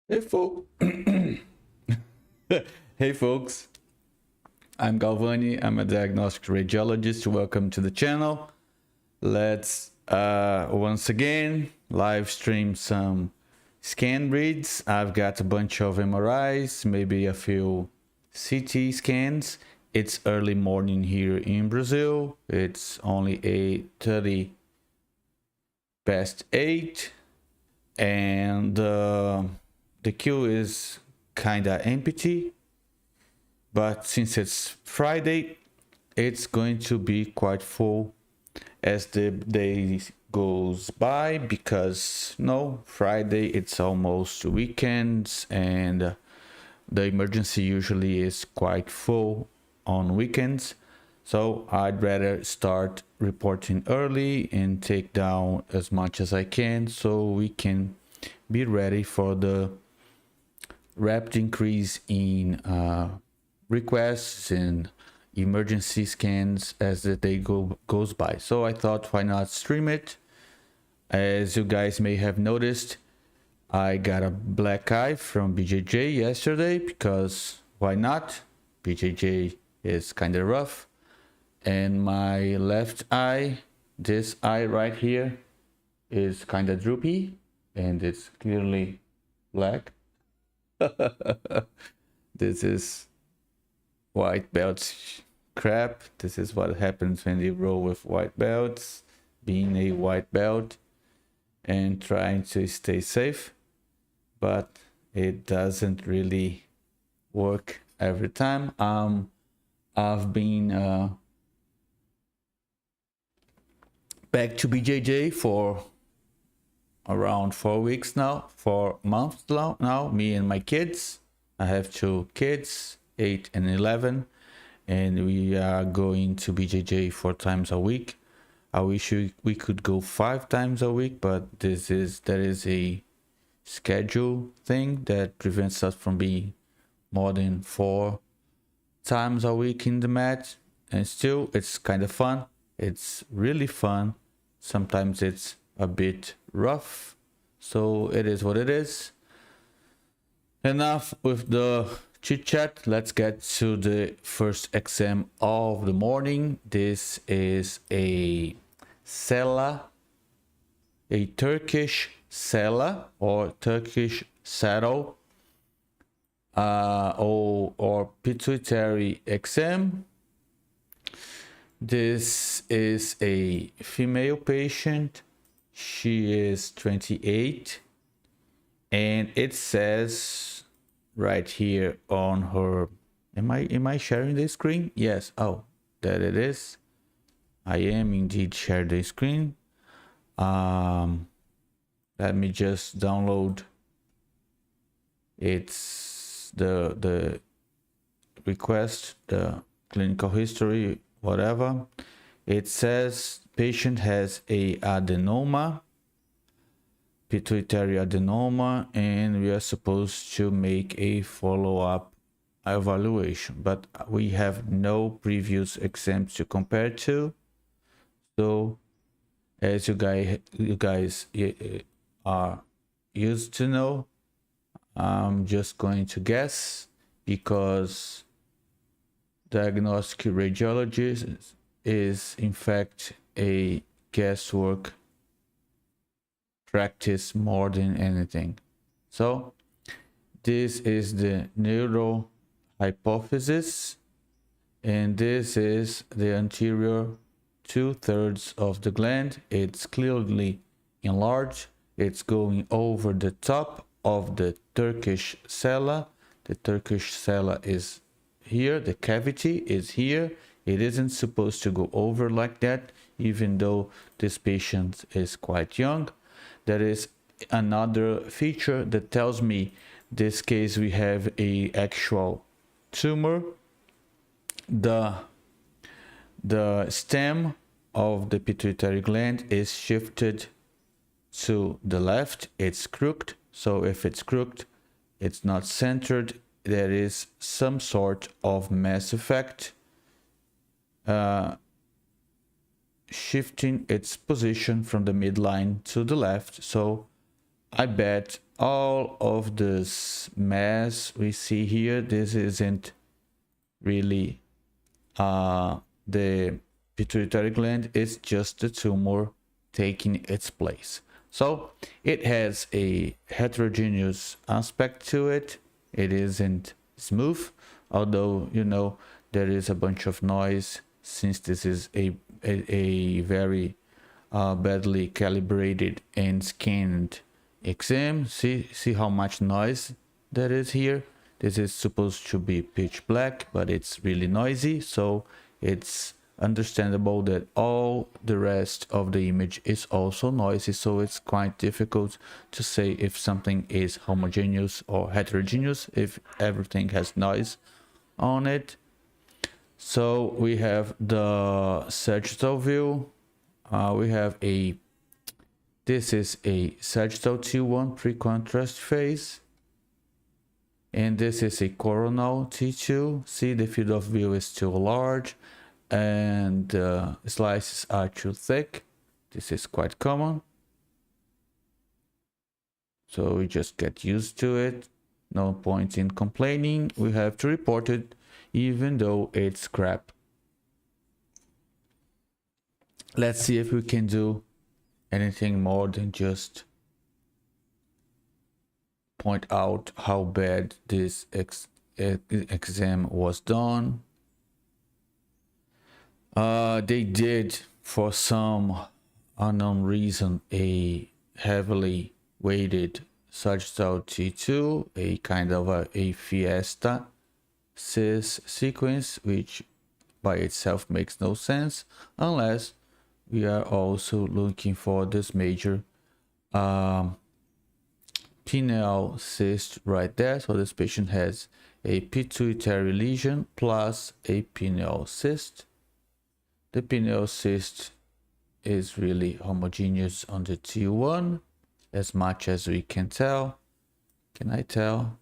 Hey, hey folks, I'm Galvani. I'm a diagnostic radiologist. Welcome to the channel. Let's once again live stream some scan reads. I've got a bunch of MRIs, maybe a few CT scans. It's early morning here in Brazil. It's only 8:30 past 8, and the queue is kinda empty, but since it's Friday, it's going to be quite full as the day goes by, because Friday it's almost weekends, and the emergency usually is quite full on weekends. So I'd rather start reporting early and take down as much as I can so we can be ready for the rapid increase in requests and emergency scans as the day goes by. So I thought, why not stream it? As you guys may have noticed, I got a black eye from BJJ yesterday, because why not? BJJ is kind of rough. And my left eye, this eye right here, is kind of droopy, and it's clearly black. This is white belt crap. This is what happens when you roll with white belts, being a white belt and trying to stay safe, but it doesn't really work every time. I've been back to BJJ for around 4 weeks now, 4 months now, me and my kids. I have 2 kids, 8 and 11, and we are going to BJJ 4 times a week. I wish we could go 5 times a week, but there is a schedule thing that prevents us from being more than 4 times a week in the mat. And still, it's kind of fun. It's really fun. Sometimes it's a bit rough, so it is what it is. Enough with the chit chat. Let's get to the first exam of the morning. This is a sella, a Turkish sella or Turkish saddle, or pituitary exam. This is a female patient. She is 28, and it says right here on her, am I sharing the screen? Yes. Oh, there it is. I am indeed sharing the screen. Let me just download. It's the request, the clinical history, whatever. It says patient has a adenoma, pituitary adenoma, and we are supposed to make a follow-up evaluation, but we have no previous exams to compare to. So as you guys are used to know, I'm just going to guess, because diagnostic radiology is in fact a guesswork practice more than anything. So this is the neural hypophysis, and this is the anterior 2/3 of the gland. It's clearly enlarged. It's going over the top of the Turkish sella. The Turkish sella is here, the cavity is here. It isn't supposed to go over like that, even though this patient is quite young. There is another feature that tells me this case we have a actual tumor. The stem of the pituitary gland is shifted to the left. It's crooked. So if it's crooked, it's not centered. There is some sort of mass effect shifting its position from the midline to the left. So I bet all of this mass we see here, this isn't really the pituitary gland, it's just the tumor taking its place. So it has a heterogeneous aspect to it. It isn't smooth, although, you know, there is a bunch of noise since this is a very badly calibrated and scanned exam. See how much noise there is here. This is supposed to be pitch black, but it's really noisy, so it's understandable that all the rest of the image is also noisy, so it's quite difficult to say if something is homogeneous or heterogeneous if everything has noise on it. So we have the sagittal view. We have this is a sagittal T1 pre-contrast phase, and this is a coronal T2. See, the field of view is too large and slices are too thick. This is quite common, so we just get used to it. No point in complaining. We have to report it even though it's crap. Let's see if we can do anything more than just point out how bad this exam was done. They did, for some unknown reason, a heavily weighted sagittal T2, a kind of a fiesta cis sequence, which by itself makes no sense unless we are also looking for this major pineal cyst right there. So this patient has a pituitary lesion plus a pineal cyst. The pineal cyst is really homogeneous on the T1 as much as we can tell. Can I tell?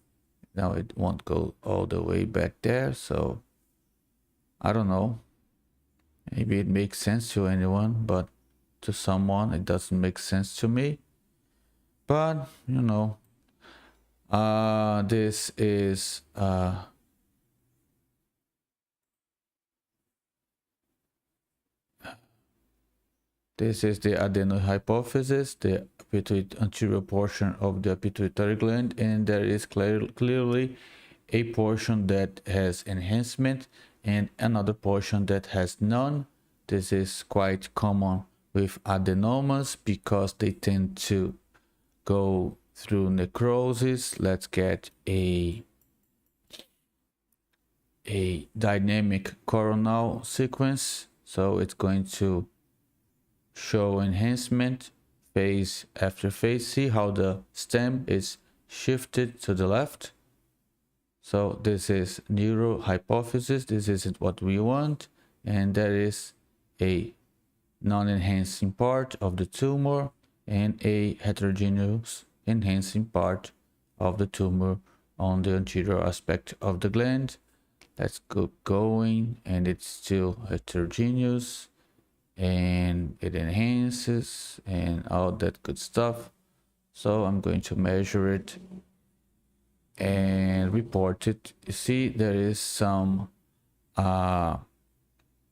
Now it won't go all the way back there, so I don't know. Maybe it makes sense to anyone, but to someone it doesn't make sense to me. But you know, this is this is the adenohypophysis, the anterior portion of the pituitary gland, and there is clearly a portion that has enhancement and another portion that has none. This is quite common with adenomas because they tend to go through necrosis. Let's get a dynamic coronal sequence. So it's going to show enhancement phase after phase. See how the stem is shifted to the left. So this is neurohypophysis. This isn't what we want, and there is a non-enhancing part of the tumor and a heterogeneous enhancing part of the tumor on the anterior aspect of the gland. Let's go going, and it's still heterogeneous and it enhances and all that good stuff. So I'm going to measure it and report it. You see there is some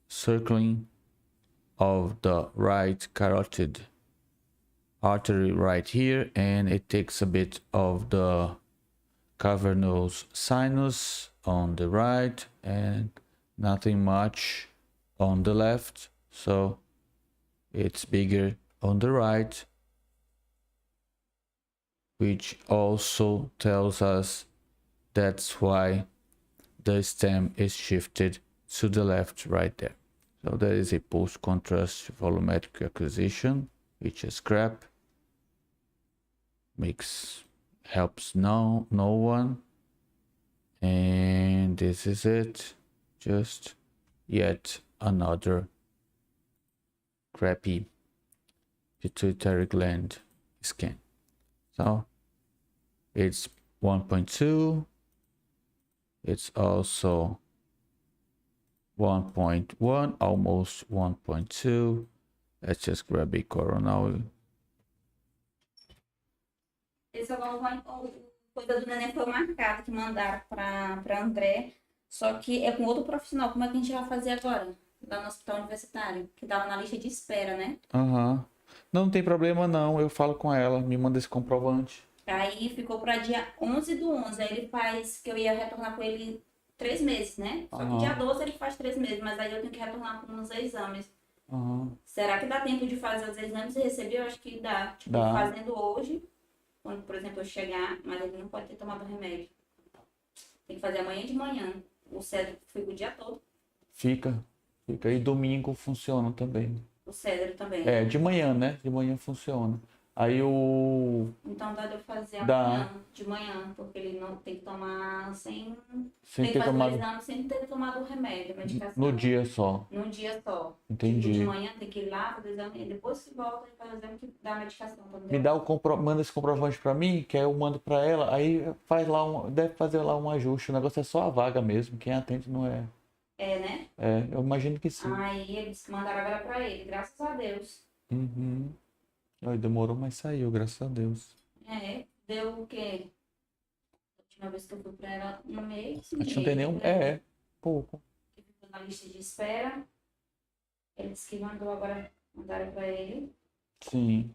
circling of the right carotid artery right here, and it takes a bit of the cavernous sinus on the right and nothing much on the left. So it's bigger on the right, which also tells us that's why the stem is shifted to the left right there. So there is a post-contrast volumetric acquisition, which is crap. Helps no one. And this is it. Just yet another crappy pituitary gland scan. So it's 1.2. It's also 1.1, almost 1.2. Let's just grab a coronal. só coisa do neném foi marcada, que mandaram pra André. Só que é com outro profissional. Como é que a gente vai fazer agora? Lá no hospital universitário, que tava na lista de espera, né? Aham. Não tem problema não, eu falo com ela, me manda esse comprovante. Aí ficou para dia 11/11. Aí ele faz que eu ia retornar com ele 3 meses, né? Só que dia 12 ele faz 3 meses, mas aí eu tenho que retornar com uns exames. Será que dá tempo de fazer os exames e receber? Eu acho que dá. Tipo, Dá. fazendo hoje, quando, por exemplo, eu chegar, mas ele não pode ter tomado remédio. Tem que fazer amanhã de manhã. O cérebro fica o dia todo. Fica. E domingo funciona também. O cérebro também. É, de manhã, né? De manhã funciona. Aí o... Então dá de eu fazer Dá. amanhã, de manhã, porque ele não tem que tomar sem Sem tem ter que fazer tomado... o exame sem ter tomado o remédio, a medicação. No dia só. Num dia só. Entendi. Tipo, de manhã tem que ir lá fazer o exame e depois que volta e faz o exame que dá a medicação. Me dá manda esse comprovante pra mim, que aí eu mando pra ela, aí faz lá deve fazer lá um ajuste. O negócio é só a vaga mesmo, quem atende não é. É, né? É, eu imagino que sim. Aí eles mandaram agora pra ele, graças a Deus. Uhum. Aí demorou, mas saiu, graças a Deus. É, deu o quê? A última vez que eu fui pra ela, um mês. A gente não tem nenhum. É, pouco. Ficou na lista de espera. Eles que mandou agora, mandaram pra ele. Sim.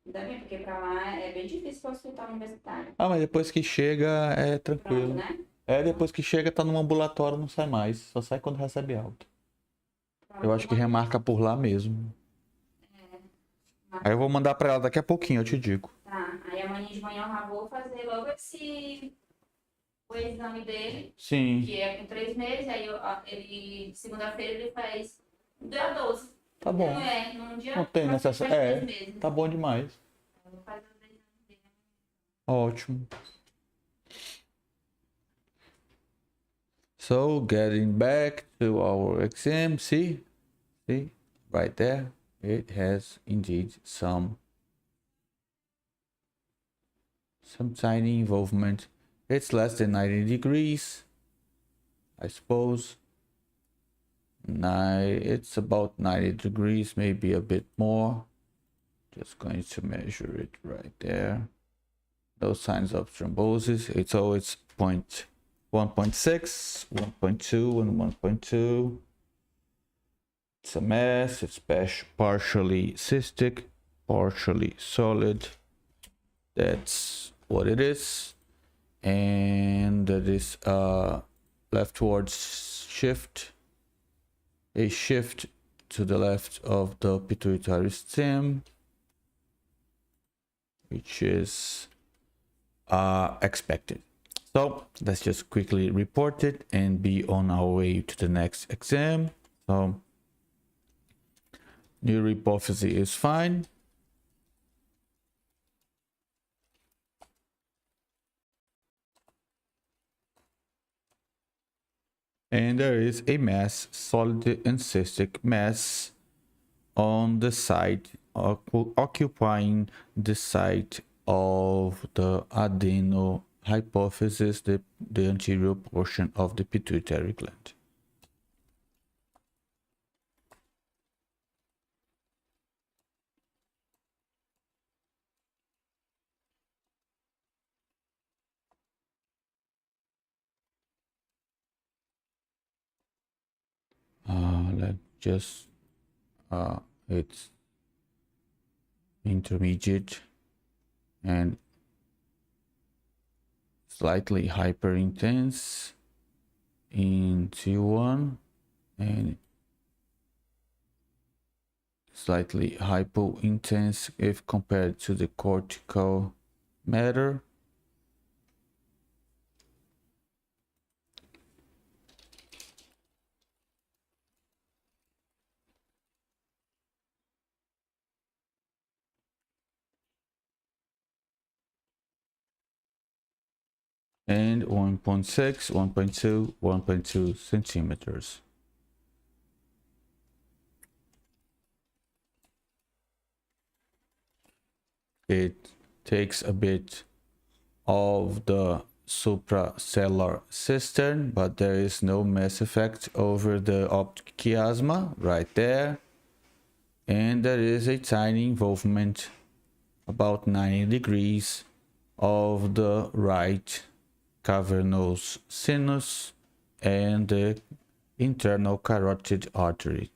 Ainda bem, porque pra lá é bem difícil para o hospital universitário. Ah, mas depois que chega é tranquilo. Pronto, né? É, depois que chega tá no ambulatório, não sai mais. Só sai quando recebe alta. Pronto, Eu acho que remarca por lá mesmo. Aí eu vou mandar pra ela daqui a pouquinho, eu te digo. Tá, aí amanhã de manhã eu já vou fazer logo o exame dele, Sim. que é com 3 meses, aí ele, segunda-feira ele faz dia 12. Tá bom. Não é, num dia Não tem necessidade. É, 3 meses. tá bom demais. Eu vou fazer os exames dele. Ótimo. So, getting back to our exam, see, right there, it has indeed some tiny involvement. It's less than 90 degrees, I suppose. It's about 90 degrees, maybe a bit more. Just going to measure it right there. No signs of thrombosis. It's always 1.6, 1.2, and 1.2. It's a mass. It's partially cystic, partially solid. That's what it is. And that is leftwards shift. A shift to the left of the pituitary stem, which is expected. So let's just quickly report it and be on our way to the next exam. So neurohypophysis is fine. And there is a mass, solid and cystic mass on the side, occupying the site of the adenohypophysis, the anterior portion of the pituitary gland. Let's just it's intermediate and slightly hyper intense in T1 and slightly hypo intense if compared to the cortical matter. And 1.6, 1.2, 1.2 centimeters. It takes a bit of the suprasellar cistern, but there is no mass effect over the optic chiasma right there. and there is a tiny involvement, about 90 degrees, of the right cavernous sinus and the internal carotid artery.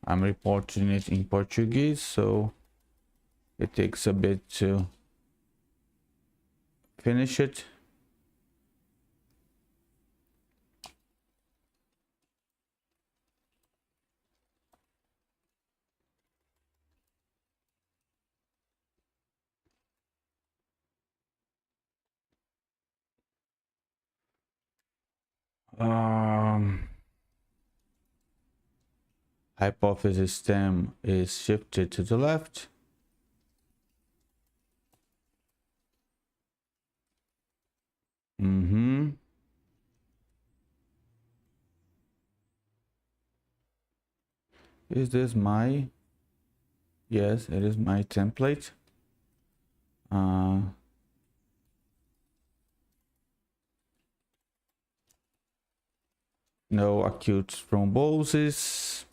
I'm reporting it in Portuguese, so it takes a bit to finish it. Hypophysis stem is shifted to the left. Is this my? Yes, it is my template. No acute thrombosis.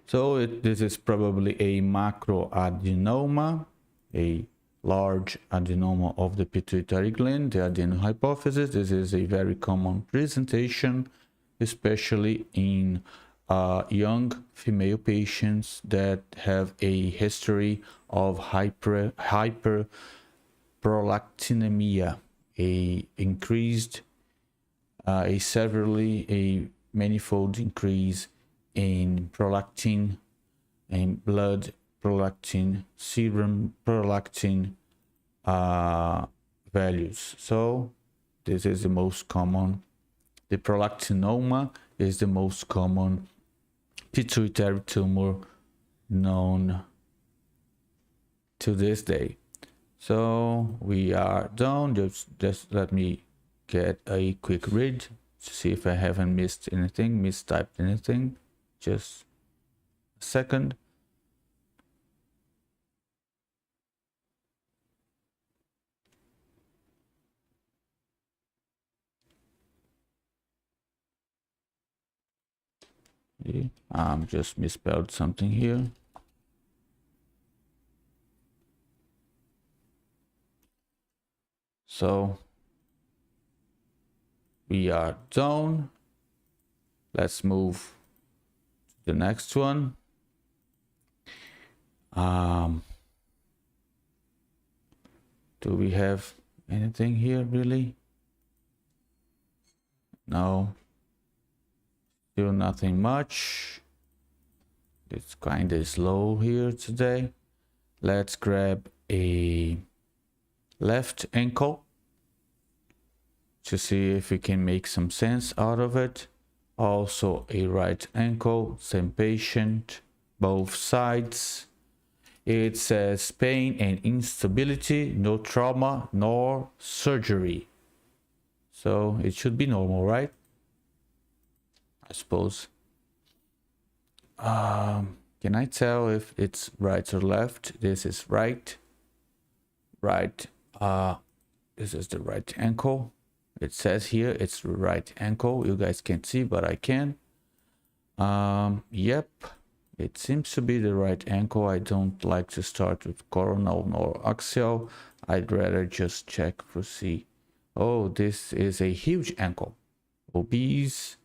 So this is probably a macroadenoma, a large adenoma of the pituitary gland, the adenohypophysis. This is a very common presentation, especially in young female patients that have a history of hyperprolactinemia, a manifold increase in prolactin and blood prolactin, serum prolactin values. So this is the most common. The prolactinoma is the most common pituitary tumor known to this day. So we are done. Just let me get a quick read to see if I haven't missed anything, mistyped anything. Just a second. Just misspelled something here. So we are done. Let's move to the next one. Do we have anything here really? No, still nothing much. It's kind of slow here today. Let's grab a left ankle to see if we can make some sense out of it. Also a right ankle, same patient, both sides. It says pain and instability, no trauma nor surgery. So it should be normal, right? I suppose. Can I tell if it's right or left? This is right. Right. This is the right ankle. It says here it's the right ankle. You guys can't see, but I can. Yep. It seems to be the right ankle. I don't like to start with coronal nor axial. I'd rather just check for see. Oh, this is a huge ankle. Obese,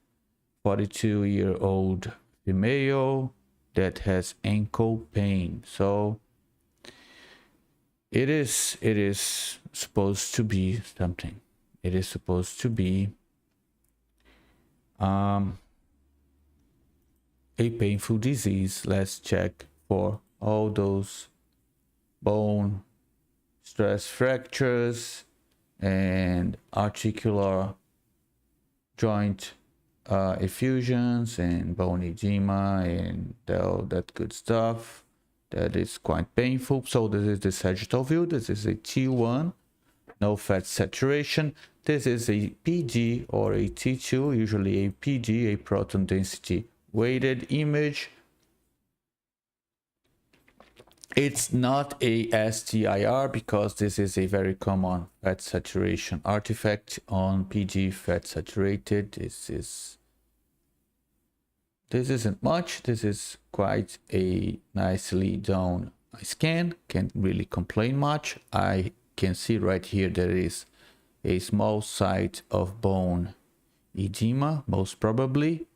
42-year-old female that has ankle pain. So it is supposed to be something. It is supposed to be a painful disease. Let's check for all those bone stress fractures and articular joint effusions and bone edema and all that good stuff. That is quite painful. So this is the sagittal view. This is a T1, no fat saturation. This is a PD or a T2, usually a PD, a proton density weighted image. It's not a STIR because this is a very common fat saturation artifact on PD fat saturated. This isn't much. This is quite a nicely done scan. Can't really complain much. I can see right here there is a small site of bone edema, most probably,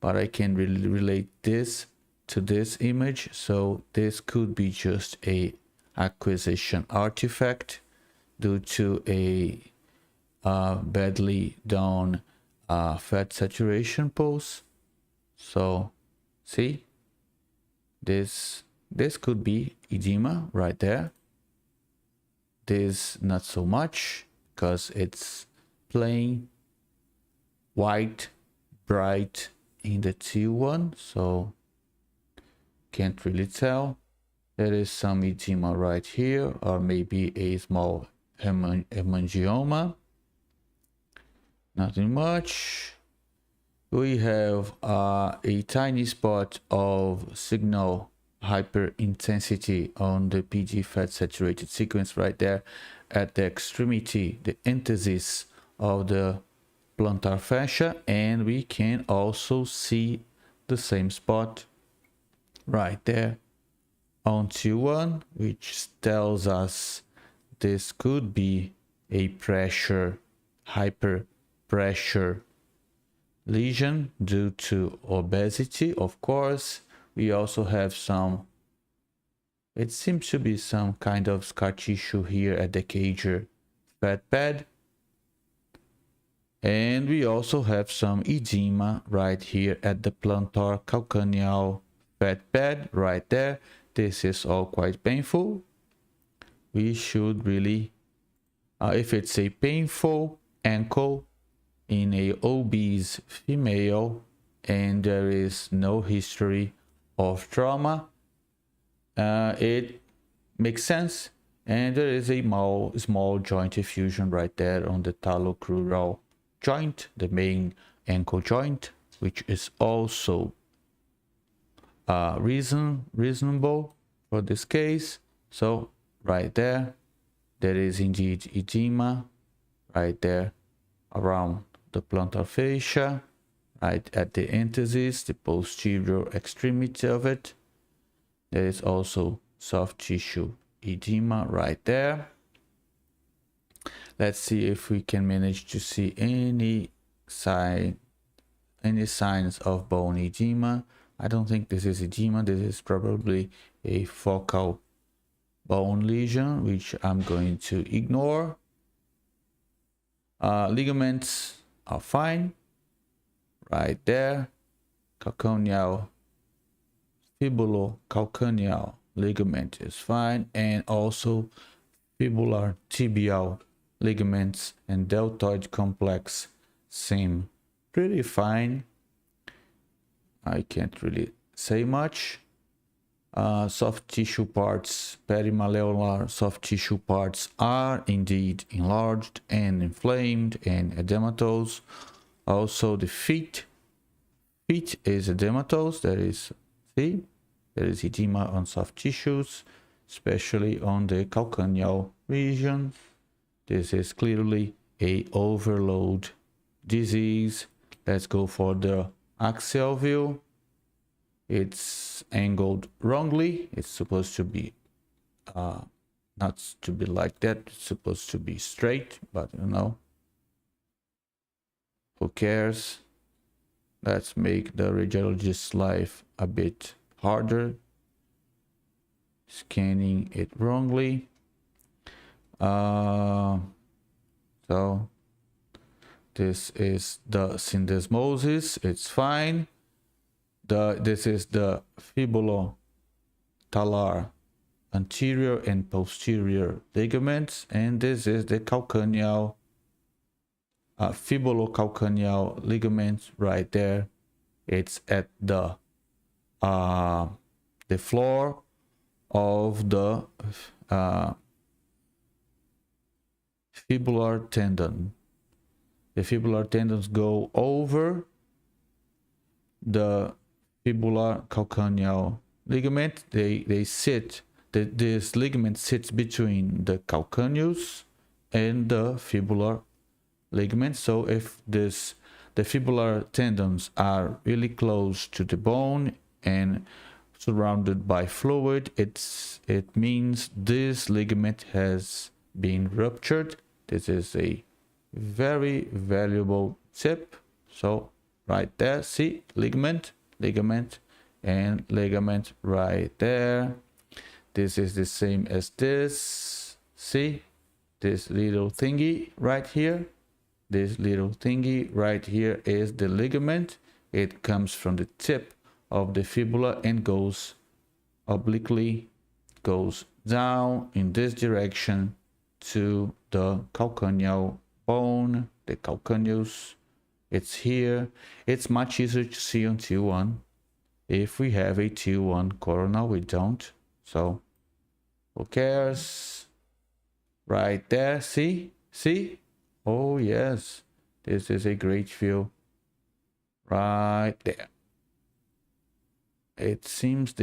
but I can really relate this to this image. So this could be just a acquisition artifact due to a badly done fat saturation pose. So see, this could be edema right there. This not so much because it's plain white, bright in the T1, so can't really tell. There is some edema right here, or maybe a small hemangioma. Nothing much. We have a tiny spot of signal hyperintensity on the PD fat saturated sequence right there at the extremity, the antithesis of the plantar fascia, and we can also see the same spot right there on T1, which tells us this could be a hyperpressure lesion due to obesity. Of course, we also have some, it seems to be some kind of scar tissue here at the Cager fat pad. And we also have some edema right here at the plantar calcaneal fat pad right there. This is all quite painful. We should really, if it's a painful ankle in a obese female and there is no history of trauma, it makes sense. And there is a small joint effusion right there on the talocrural joint, the main ankle joint, which is also reasonable for this case. So right there is indeed edema right there around the plantar fascia, right at the antithesis, the posterior extremity of it. There is also soft tissue edema right there. Let's see if we can manage to see any signs of bone edema. I don't think this is edema. This is probably a focal bone lesion, which I'm going to ignore. Ligaments are fine right there. Calcaneal, fibulocalcaneal ligament is fine, and also fibular tibial ligaments and deltoid complex seem pretty fine. I can't really say much. Soft tissue parts, perimalleolar soft tissue parts are indeed enlarged and inflamed and edematous. Also the feet is edematous. There is edema on soft tissues, especially on the calcaneal region. This is clearly a overload disease. Let's go for the axial view. It's angled wrongly. It's supposed to be not to be like that. It's supposed to be straight, but you know, who cares? Let's make the radiologist's life a bit harder. Scanning it wrongly. So this is the syndesmosis. It's fine. This is the fibulatalar anterior and posterior ligaments, and this is the calcaneal fibulocalcaneal ligament right there. It's at the floor of the fibular tendon. The fibular tendons go over the fibular calcaneal ligament. They sit. This ligament sits between the calcaneus and the fibular ligament. So if the fibular tendons are really close to the bone and surrounded by fluid, it means this ligament has been ruptured. This is a very valuable tip. So right there, see, ligament, and ligament right there. This is the same as this. See, this little thingy right here. This little thingy right here is the ligament. It comes from the tip of the fibula and goes obliquely, goes down in this direction to the calcaneal bone, the calcaneus. It's here. It's much easier to see on T1. If we have a T1 coronal, we don't. So who cares? Right there, see? Oh yes, this is a great view. Right there. It seems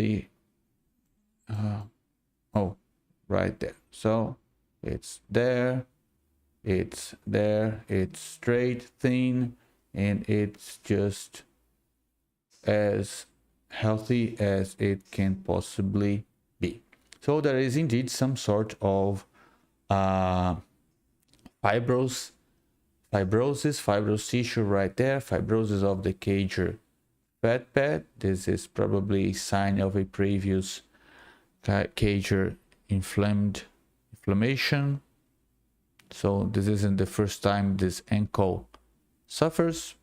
right there. So it's there, it's straight, thin, and it's just as healthy as it can possibly be. So there is indeed some sort of fibrous tissue right there, fibrosis of the Cager fat pad. This is probably a sign of a previous Cager inflammation. So this isn't the first time this ankle suffers.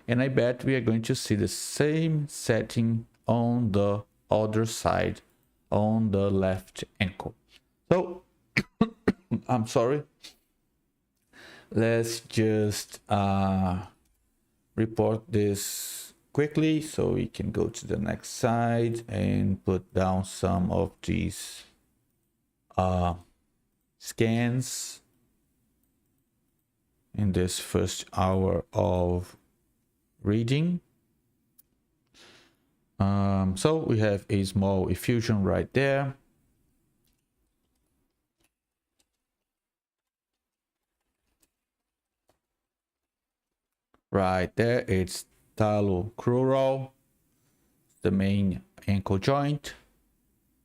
And I bet we are going to see the same setting on the other side, on the left ankle. So I'm sorry. Let's just report this quickly so we can go to the next side and put down some of these scans in this first hour of reading. So we have a small effusion right there. Right there, it's talocrural, the main ankle joint.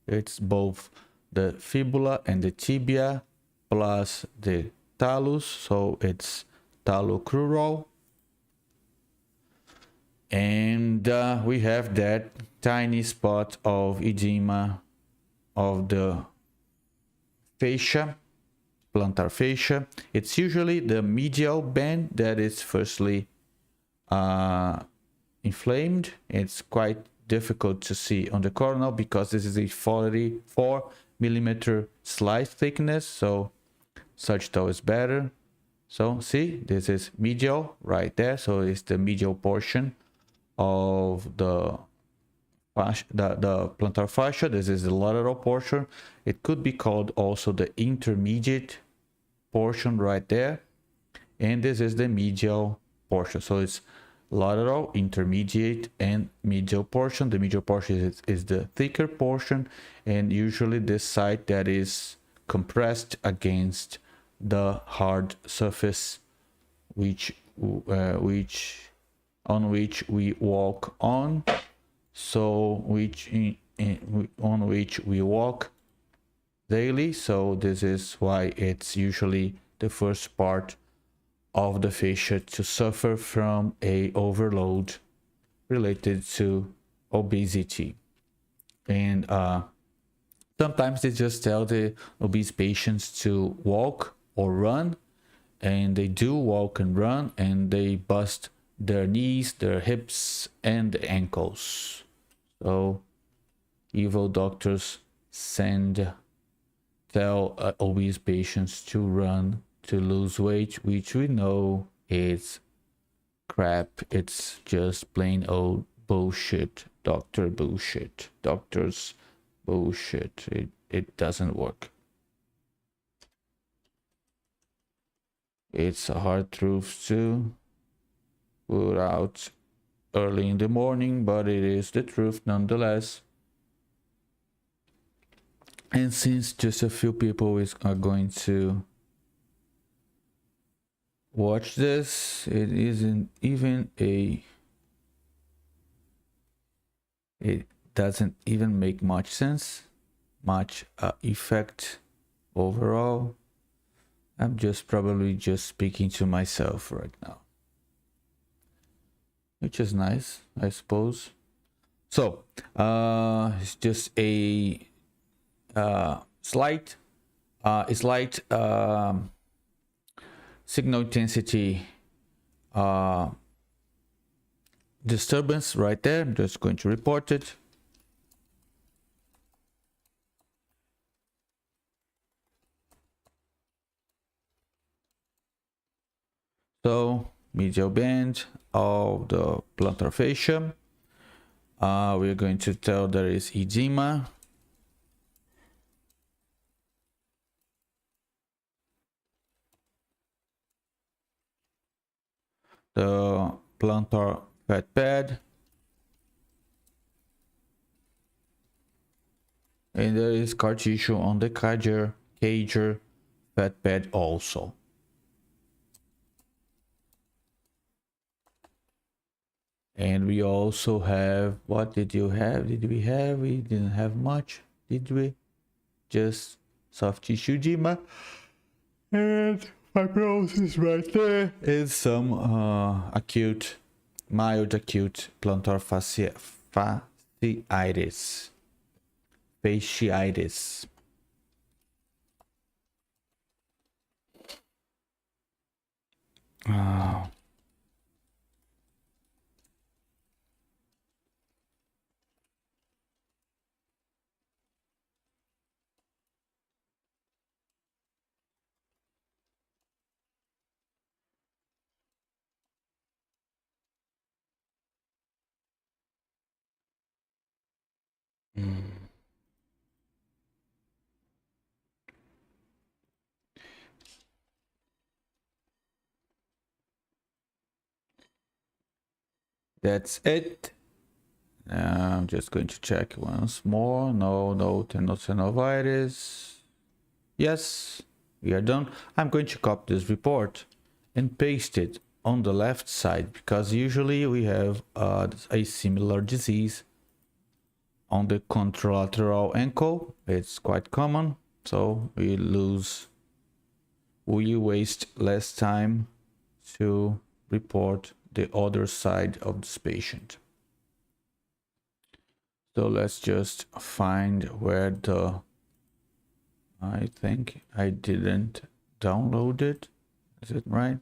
It's both the fibula and the tibia plus the talus, so it's talocrural. And we have that tiny spot of edema of the fascia, plantar fascia. It's usually the medial band that is firstly inflamed. It's quite difficult to see on the coronal because this is a 44 millimeter slice thickness, so sagittal is better. So see, this is medial right there, so it's the medial portion of the plantar fascia. This is the lateral portion. It could be called also the intermediate portion right there, and this is the medial portion. So it's lateral, intermediate, and medial portion. The medial portion is the thicker portion, and usually this side that is compressed against the hard surface on which we walk on. So on which we walk daily. So this is why it's usually the first part of the fascia to suffer from a overload related to obesity. And sometimes they just tell the obese patients to walk or run, and they do walk and run, and they bust their knees, their hips, and the ankles. So evil doctors tell obese patients to run to lose weight, which we know is crap. It's just plain old bullshit. Doctor bullshit. Doctors bullshit. It doesn't work. It's a hard truth to put out early in the morning, but it is the truth nonetheless. And since just a few people are going to watch this, it isn't even it doesn't even make much sense, much effect overall. I'm probably just speaking to myself right now, which is nice, I suppose. So it's just a slight signal intensity disturbance right there. I'm just going to report it. So medial bend of the plantar fascia. We're going to tell there is edema. The plantar fat pad. And there is scar tissue on the cager fat pad also. And we also have, what did you have? Did we have? We didn't have much, did we? Just soft tissue edema. And fibrosis right there. Is some mild acute plantar fasciitis. Fasciitis. That's it. I'm just going to check once more. No tendinosis. Yes, we are done. I'm going to copy this report and paste it on the left side, because usually we have a similar disease on the contralateral ankle. It's quite common, so we waste less time to report the other side of this patient. So let's just find where I think I didn't download it. Is it right?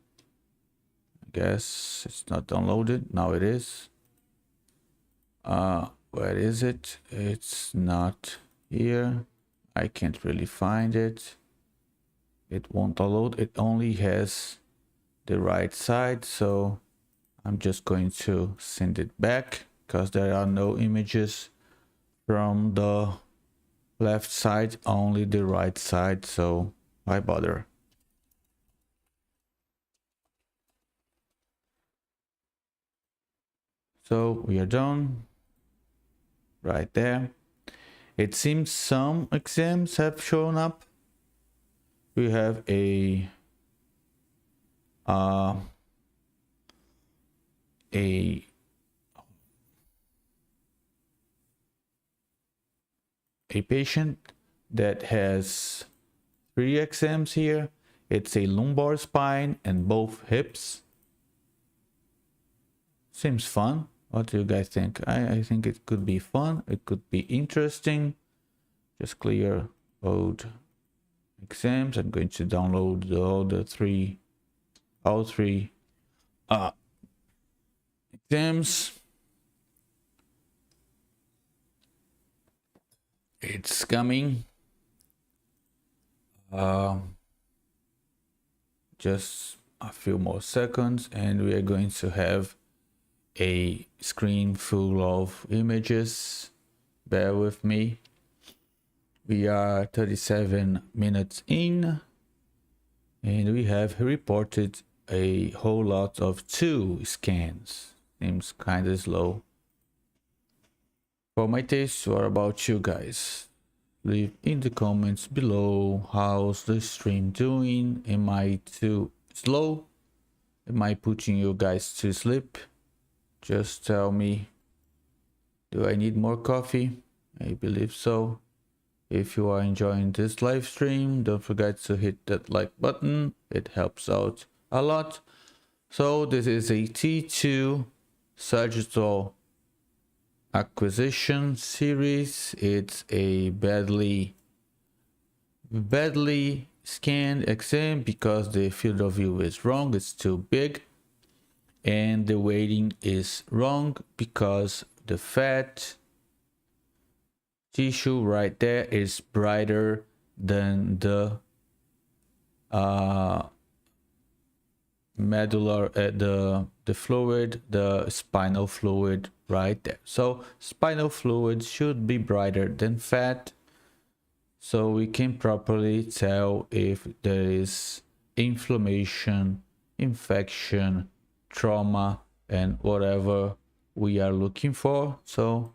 I guess it's not downloaded. Now it is. Where is it? It's not here. I can't really find it. It won't download. It only has the right side, so I'm just going to send it back because there are no images from the left side, only the right side, so why bother? So we are done right there. It seems some exams have shown up. We have a patient that has 3 exams here. It's a lumbar spine and both hips. Seems fun. What do you guys think? I think it could be fun. It could be interesting. Just clear old exams. I'm going to download all three exams. It's coming. just a few more seconds and we are going to have a screen full of images. Bear with me. We are 37 minutes in and we have reported a whole lot of 2 scans. Seems kind of slow for my taste. What about you guys? Leave in the comments below. How's the stream doing? Am I too slow? Am I putting you guys to sleep? Just tell me. Do I need more coffee? I believe so. If you are enjoying this live stream, don't forget to hit that like button. It helps out a lot. So this is a T2 sagittal acquisition series. It's a badly scanned exam because the field of view is wrong. It's too big, and the weighting is wrong because the fat tissue right there is brighter than the medular, the fluid, the spinal fluid right there. So spinal fluid should be brighter than fat, so we can properly tell if there is inflammation, infection, trauma, and whatever we are looking for. So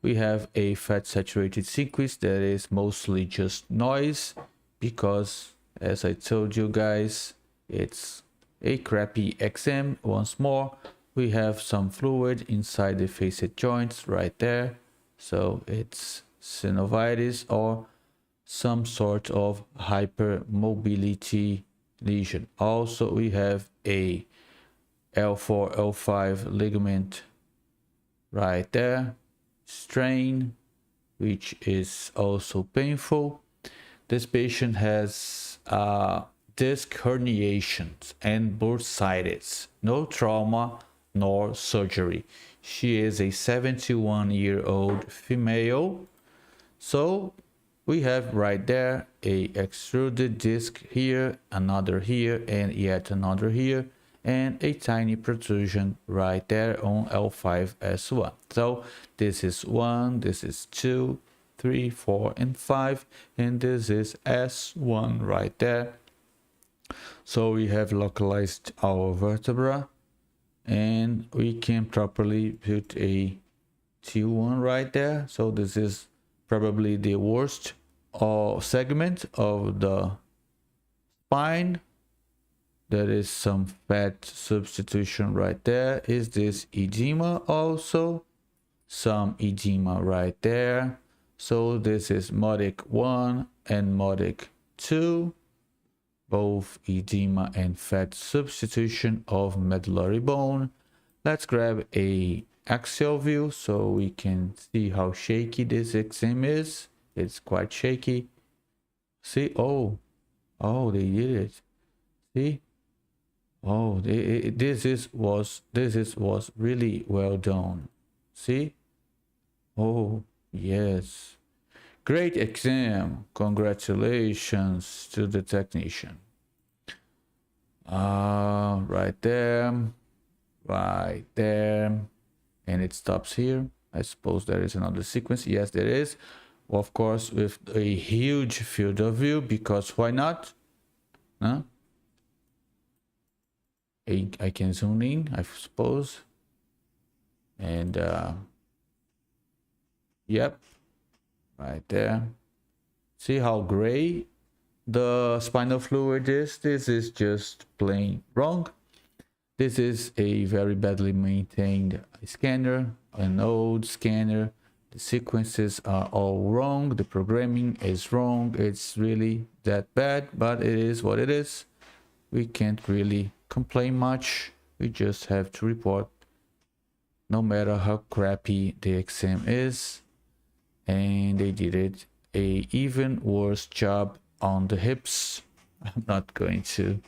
we have a fat saturated sequence that is mostly just noise because, as I told you guys, it's a crappy exam. Once more, we have some fluid inside the facet joints right there, so it's synovitis or some sort of hypermobility lesion. Also, we have a L4 L5 ligament right there, strain, which is also painful. This patient has disc herniations and bursitis. No trauma nor surgery. She is a 71-year-old female. So we have right there a extruded disc here, another here, and yet another here, and a tiny protrusion right there on L5S1. So this is 1, this is 2, 3, 4, and 5, and this is S1 right there. So we have localized our vertebra, and we can properly put a T1 right there. So this is probably the worst segment of the spine. There is some fat substitution right there. Is this edema also? Some edema right there. So this is Modic 1 and Modic 2. Both edema and fat substitution of medullary bone. Let's grab a axial view so we can see how shaky this exam is. It's quite shaky. See, oh, they did it. See, oh, this was really well done. See, oh yes, great exam. Congratulations to the technician. Right there, and it stops here. I suppose there is another sequence. Yes, there is. Of course, with a huge field of view, because why not? Huh? I can zoom in, I suppose. And yep, right there. See how gray the spinal fluid is? This is just plain wrong. This is a very badly maintained scanner, an old scanner. The sequences are all wrong. The programming is wrong. It's really that bad, but it is what it is. We can't really complain much. We just have to report, no matter how crappy the exam is. And they did it a even worse job on the hips. I'm not going to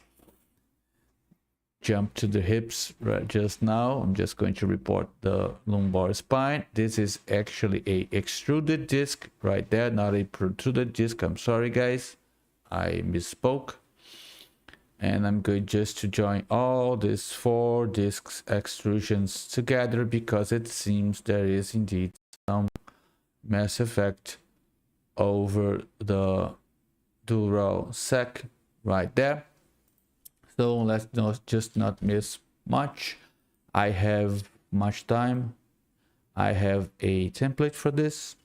jump to the hips right just now. I'm just going to report the lumbar spine. This is actually a extruded disc right there, not a protruded disc. I'm sorry guys, I misspoke. And I'm going just to join all these 4 discs extrusions together, because it seems there is indeed some mass effect over the dural sac right there. So let's not miss much. I have much time. I have a template for this,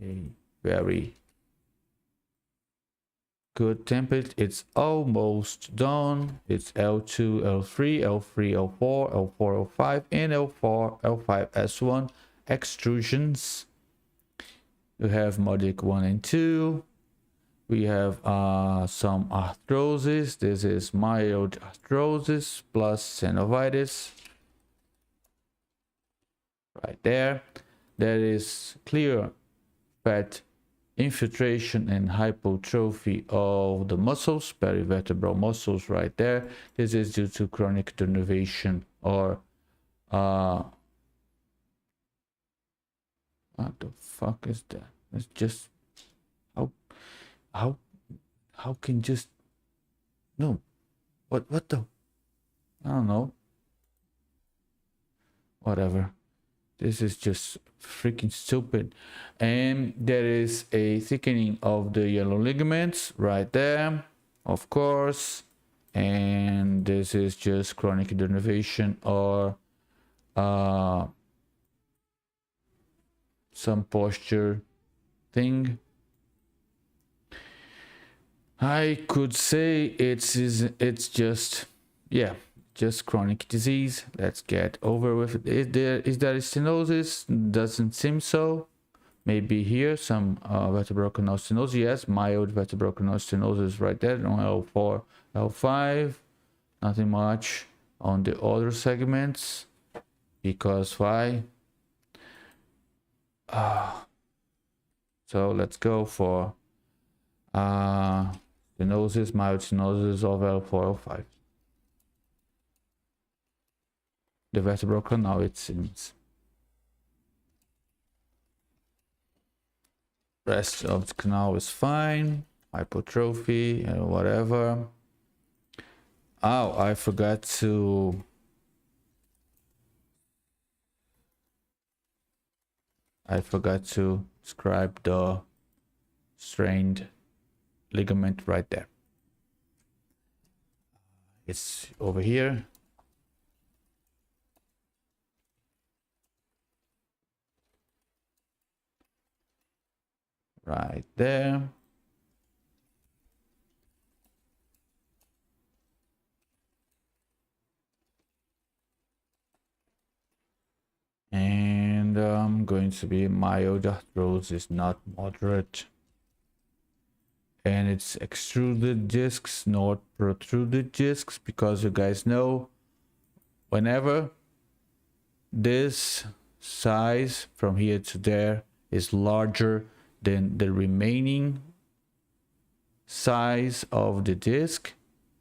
a very good template. It's almost done. It's L2, L3, L3, L4, L4, L5, and L4, L5, S1 extrusions. We have Modic 1 and 2. We have some arthrosis. This is mild arthrosis plus synovitis. Right there. There is clear fat infiltration and hypertrophy of the muscles, perivertebral muscles right there. This is due to chronic denervation or what the fuck is that? It's just how can just no what the I don't know, whatever. This is just freaking stupid. And there is a thickening of the yellow ligaments right there, of course. And this is just chronic denervation or some posture thing. I could say it's just, yeah, just chronic disease. Let's get over with it. Is there stenosis? Doesn't seem so. Maybe here some vertebral canal stenosis. Yes, mild vertebral canal stenosis right there on L4, L5. Nothing much on the other segments, because why? So let's go for stenosis, mild stenosis of L4, L5. The vertebral canal, it seems. Rest of the canal is fine. Hypertrophy and whatever. Oh, I forgot to describe the strained ligament right there. It's over here. Right there. And going to be mild arthrosis, not moderate. And it's extruded discs, not protruded discs, because you guys know whenever this size from here to there is larger than the remaining size of the disc,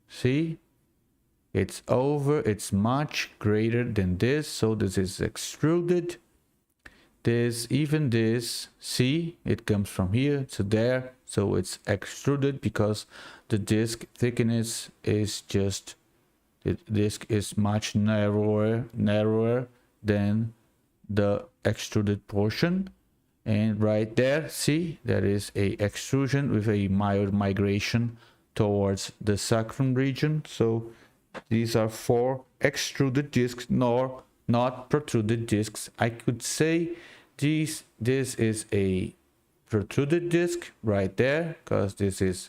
see, it's much greater than this, so this is extruded. Even this, see, it comes from here to there, so it's extruded because the disc thickness is just, the disc is much narrower than the extruded portion. And right there, see, there is a extrusion with a mild migration towards the sacrum region. So these are 4 extruded discs, not protruded discs. I could say this is a protruded disc right there, because this is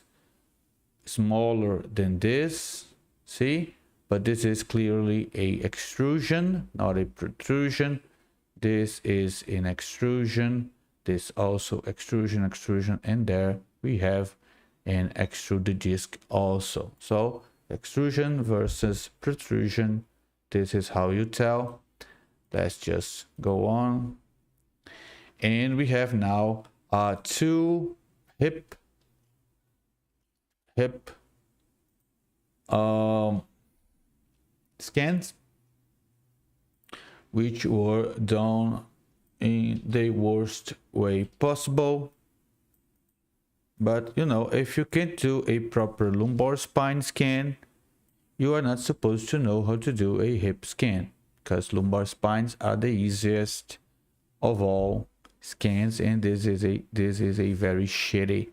smaller than this, see, but this is clearly a extrusion, not a protrusion. This is an extrusion. This also extrusion, and there we have an extruded disc also. So extrusion versus protrusion, this is how you tell. Let's just go on. And we have now 2 hip scans, which were done in the worst way possible. But you know, if you can't do a proper lumbar spine scan, you are not supposed to know how to do a hip scan, because lumbar spines are the easiest of all scans, and this is a very shitty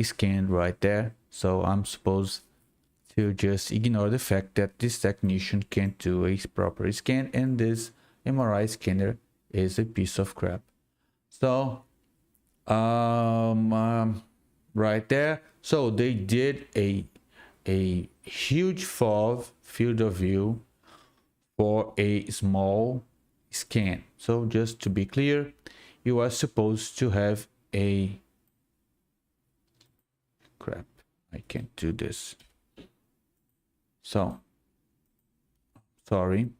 scan right there. So I'm supposed to just ignore the fact that this technician can't do a proper scan, and this MRI scanner is a piece of crap. So right there, so they did a huge field of view for a small scan. So just to be clear, you are supposed to have a crap, I can't do this. So sorry,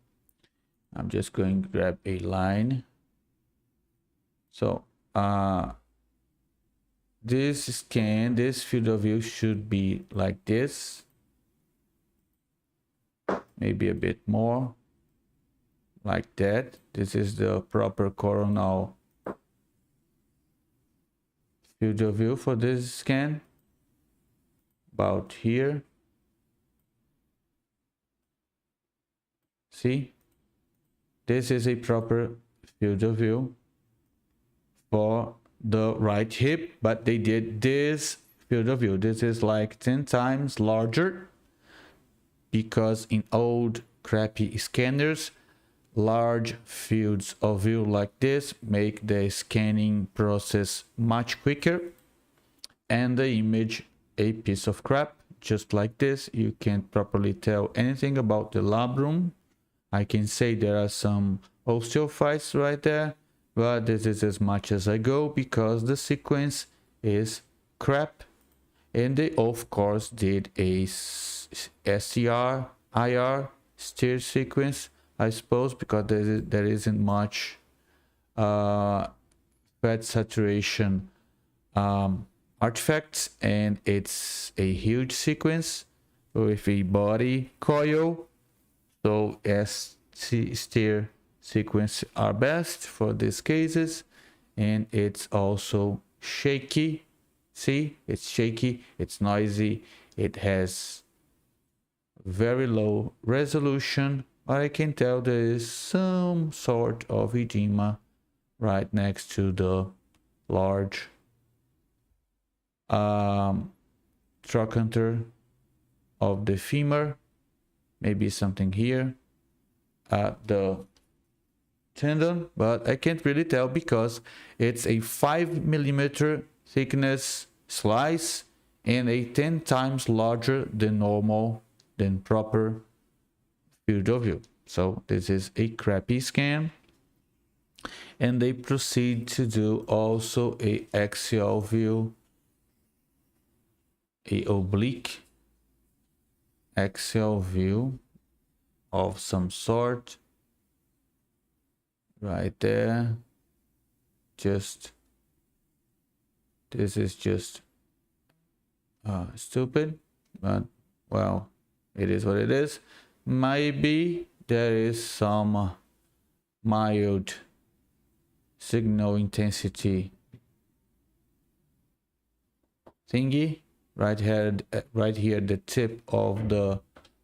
I'm just going to grab a line. So this scan, this field of view should be like this, maybe a bit more like that. This is the proper coronal field of view for this scan, about here. See, this is a proper field of view for the right hip, but they did this field of view. This is like 10 times larger, because in old crappy scanners, large fields of view like this make the scanning process much quicker, and the image a piece of crap. Just like this, you can't properly tell anything about the labrum. I can say there are some osteophytes right there, but this is as much as I go, because the sequence is crap. And they of course did a SCR, IR, steer sequence, I suppose, because there isn't much fat saturation artifacts, and it's a huge sequence with a body coil. So steer sequence are best for these cases, and it's also shaky. See, it's shaky, it's noisy, it has very low resolution, but I can tell there is some sort of edema right next to the large trochanter of the femur. Maybe something here at the tendon, but I can't really tell because it's a 5 millimeter thickness slice and a 10 times larger than normal, than proper field of view. So this is a crappy scan. And they proceed to do also a axial view, a oblique axial view of some sort right there. Just this is just stupid, but well, it is what it is. Maybe there is some mild signal intensity thingy right here, the tip of the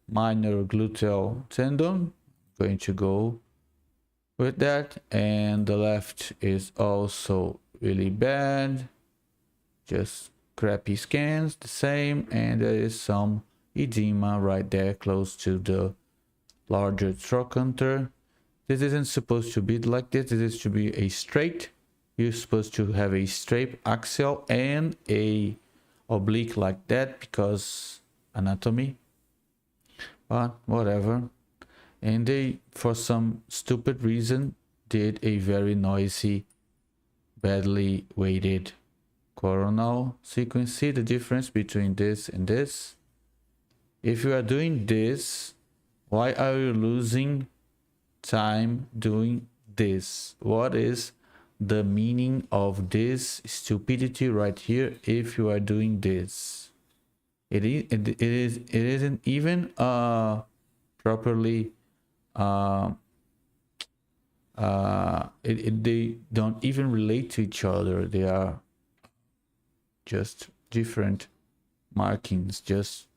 minor gluteal tendon. Going to go with that, and the left is also really bad, just crappy scans, the same, and there is some edema right there close to the larger trochanter. This isn't supposed to be like this. This is to be a straight. You're supposed to have a straight axial and a oblique like that, because anatomy, but whatever. And they, for some stupid reason, did a very noisy, badly weighted coronal sequence. See the difference between this and this? If you are doing this, why are you losing time doing this? What is the meaning of this stupidity right here if you are doing this? It isn't even properly they don't even relate to each other. They are just different markings. Just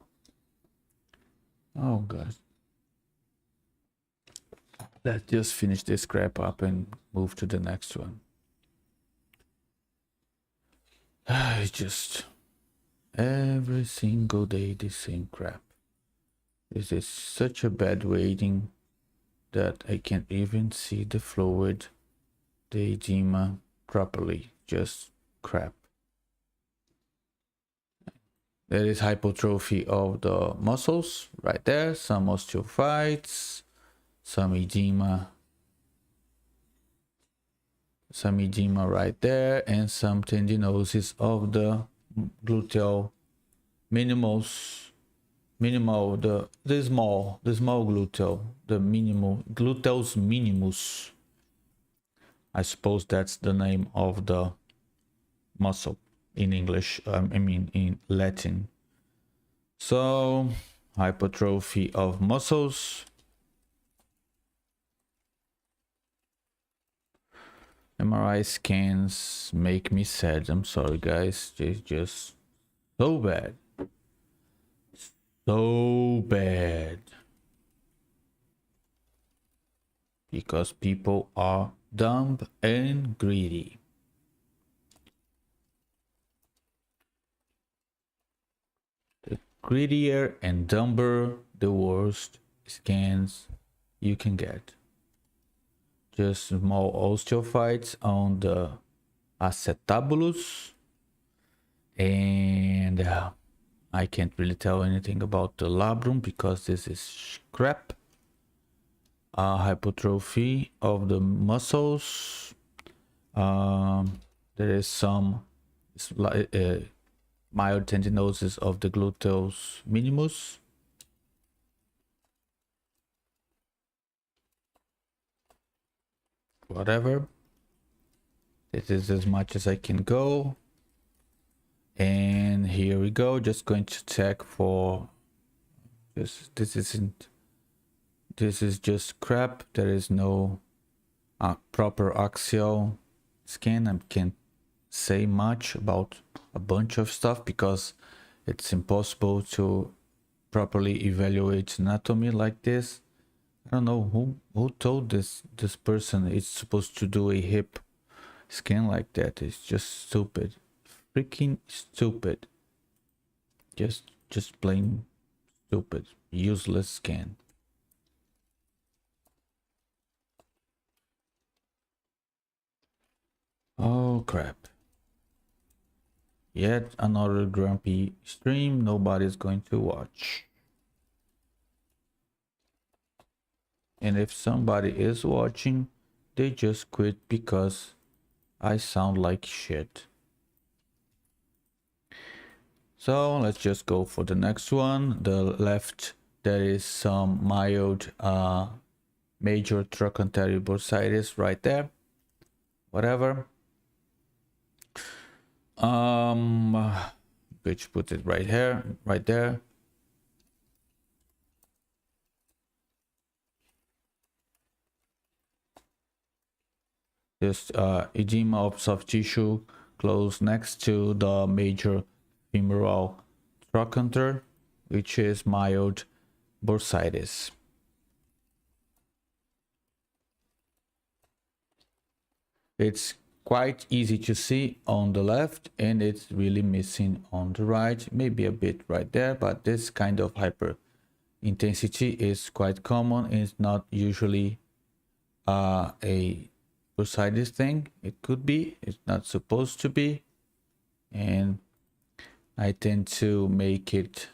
Oh god. Let's just finish this crap up and move to the next one. It's just every single day the same crap. This is such a bad waiting that I can't even see the fluid, the edema properly. Just crap. There is hypertrophy of the muscles right there, some osteophytes, some edema right there, and some tendinosis of the gluteal minimus, the small gluteal, the minimal gluteus minimus. I suppose that's the name of the muscle in English, I mean in Latin. So hypertrophy of muscles, MRI scans make me sad. I'm sorry guys, it's just so bad, so bad, because people are dumb and greedy. The greedier and dumber, the worst scans you can get. Just small osteophytes on the acetabulus, and I can't really tell anything about the labrum because this is crap. Hypertrophy of the muscles. There is some mild tendinosis of the gluteus minimus. Whatever. This is as much as I can go. And here we go. Just going to check for this. This is just crap. There is no proper axial scan. I can't say much about a bunch of stuff because it's impossible to properly evaluate anatomy like this. I don't know who told this person it's supposed to do a hip scan like that. It's just stupid, freaking stupid, just plain stupid, useless scan. Oh crap, yet another grumpy stream nobody's going to watch. And if somebody is watching, they just quit because I sound like shit. So let's just go for the next one. The left, there is some mild major trochanteric bursitis right there. Whatever. Which put it right here, right there. Just edema of soft tissue close next to the major femoral trochanter, which is mild bursitis. It's quite easy to see on the left and it's really missing on the right, maybe a bit right there, but this kind of hyper intensity is quite common and it's not usually a bursitis thing. It could be, it's not supposed to be, and I tend to make it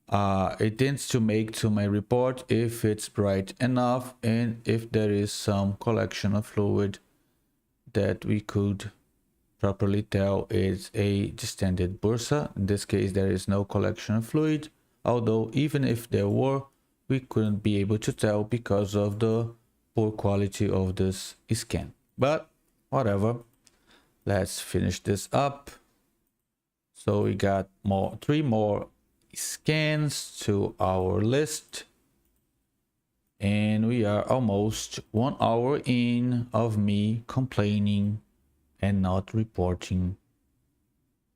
tends to make to my report if it's bright enough and if there is some collection of fluid that we could properly tell is a distended bursa. In this case there is no collection of fluid, although even if there were, we couldn't be able to tell because of the poor quality of this scan. But whatever, let's finish this up. So we got three more scans to our list and we are almost 1 hour in of me complaining and not reporting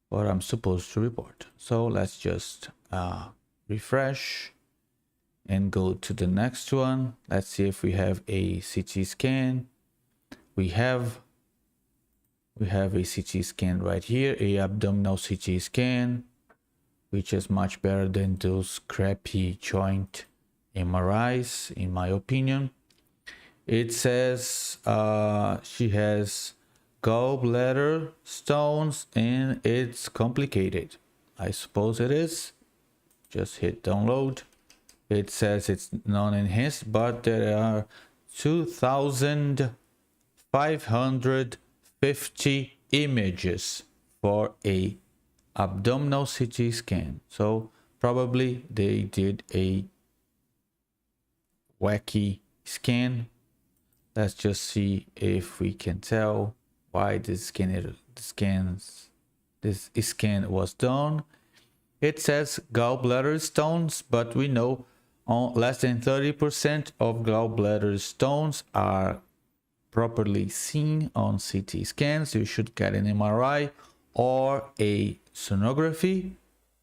what I'm supposed to report. So let's just refresh and go to the next one. Let's see if we have a CT scan. We have a CT scan right here, a abdominal CT scan, which is much better than those crappy joint MRIs, in my opinion. It says she has gallbladder stones and it's complicated. I suppose it is. Just hit download. It says it's non-enhanced, but there are 2,550 images for a abdominal CT scan. So probably they did a wacky scan. Let's just see if we can tell why this scan was done. It says gallbladder stones, but we know less than 30% of gallbladder stones are properly seen on CT scans. You should get an MRI or a sonography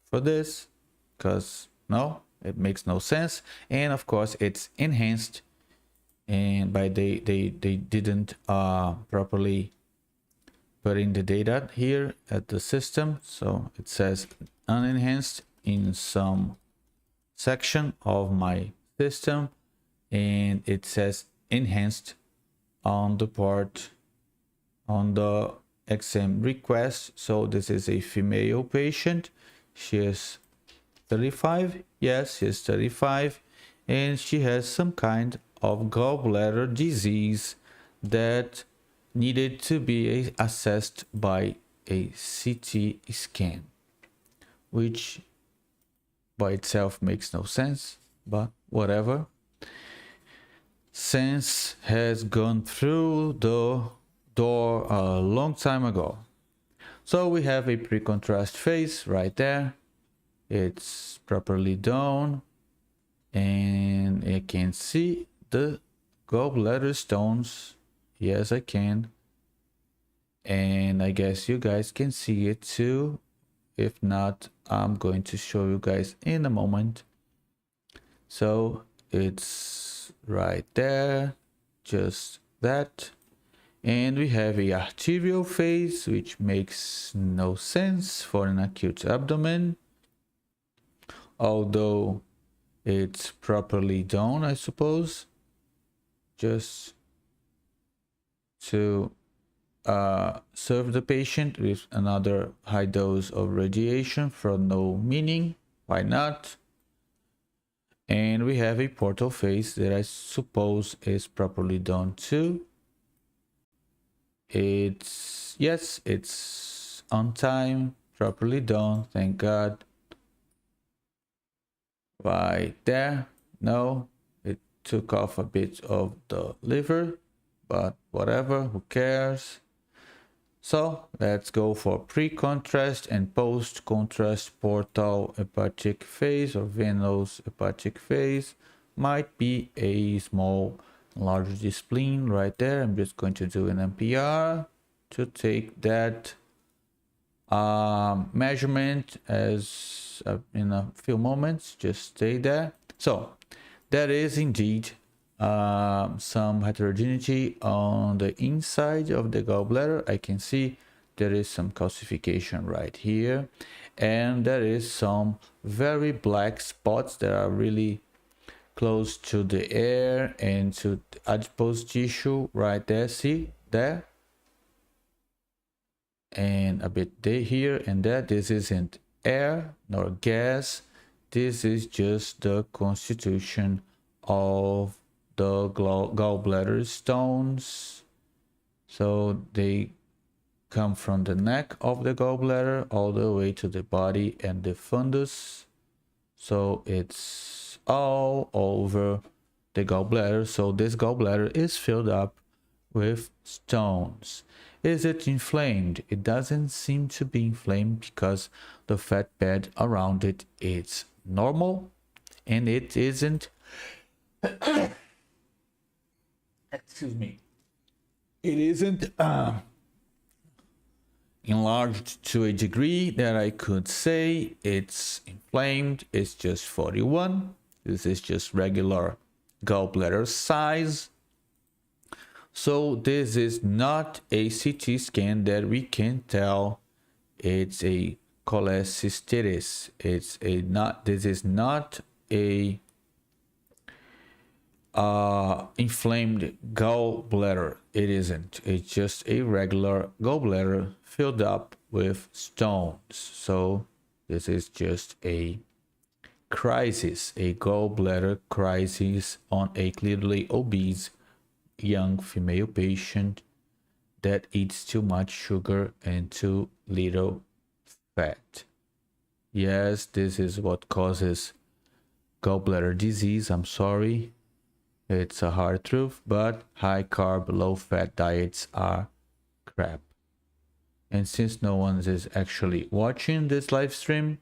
for this, because no, it makes no sense. And of course it's enhanced, and by they didn't properly put in the data here at the system, so it says unenhanced in some section of my system, and it says enhanced on the part on the exam request. So this is a female patient. She is 35. Yes, she's 35, and she has some kind of gallbladder disease that needed to be assessed by a CT scan, which by itself makes no sense, but whatever. Sense has gone through the door a long time ago. So we have a pre-contrast phase right there. It's properly done, and I can see the gallbladder stones. Yes, I can. And I guess you guys can see it too. If not, I'm going to show you guys in a moment. So it's right there, just that. And we have a arterial phase, which makes no sense for an acute abdomen, although it's properly done, I suppose, just to serve the patient with another high dose of radiation for no meaning. Why not? And we have a portal phase that I suppose is properly done too. Yes, it's on time, properly done, thank God. Right there. No, it took off a bit of the liver, but whatever, who cares? So let's go for pre-contrast and post-contrast portal hepatic phase or venous hepatic phase. Might be a small enlarged spleen right there. I'm just going to do an MPR to take that measurement as in a few moments. Just stay there. So there is indeed some heterogeneity on the inside of the gallbladder. I can see there is some calcification right here, and there is some very black spots that are really close to the air and to the adipose tissue right there. See there, and a bit there, here and there. This isn't air nor gas, this is just the constitution of the gallbladder stones. So they come from the neck of the gallbladder all the way to the body and the fundus. So it's all over the gallbladder. So this gallbladder is filled up with stones. Is it inflamed? It doesn't seem to be inflamed because the fat pad around it is normal, and it isn't excuse me, it isn't enlarged to a degree that I could say it's inflamed. It's just 41. This is just regular gallbladder size. So this is not a CT scan that we can tell it's a cholecystitis. This is not a inflamed gallbladder. It isn't. It's just a regular gallbladder filled up with stones. So this is just a crisis, a gallbladder crisis on a clearly obese young female patient that eats too much sugar and too little fat. Yes, this is what causes gallbladder disease. I'm sorry. It's a hard truth, but high carb, low fat diets are crap. And since no one is actually watching this live stream,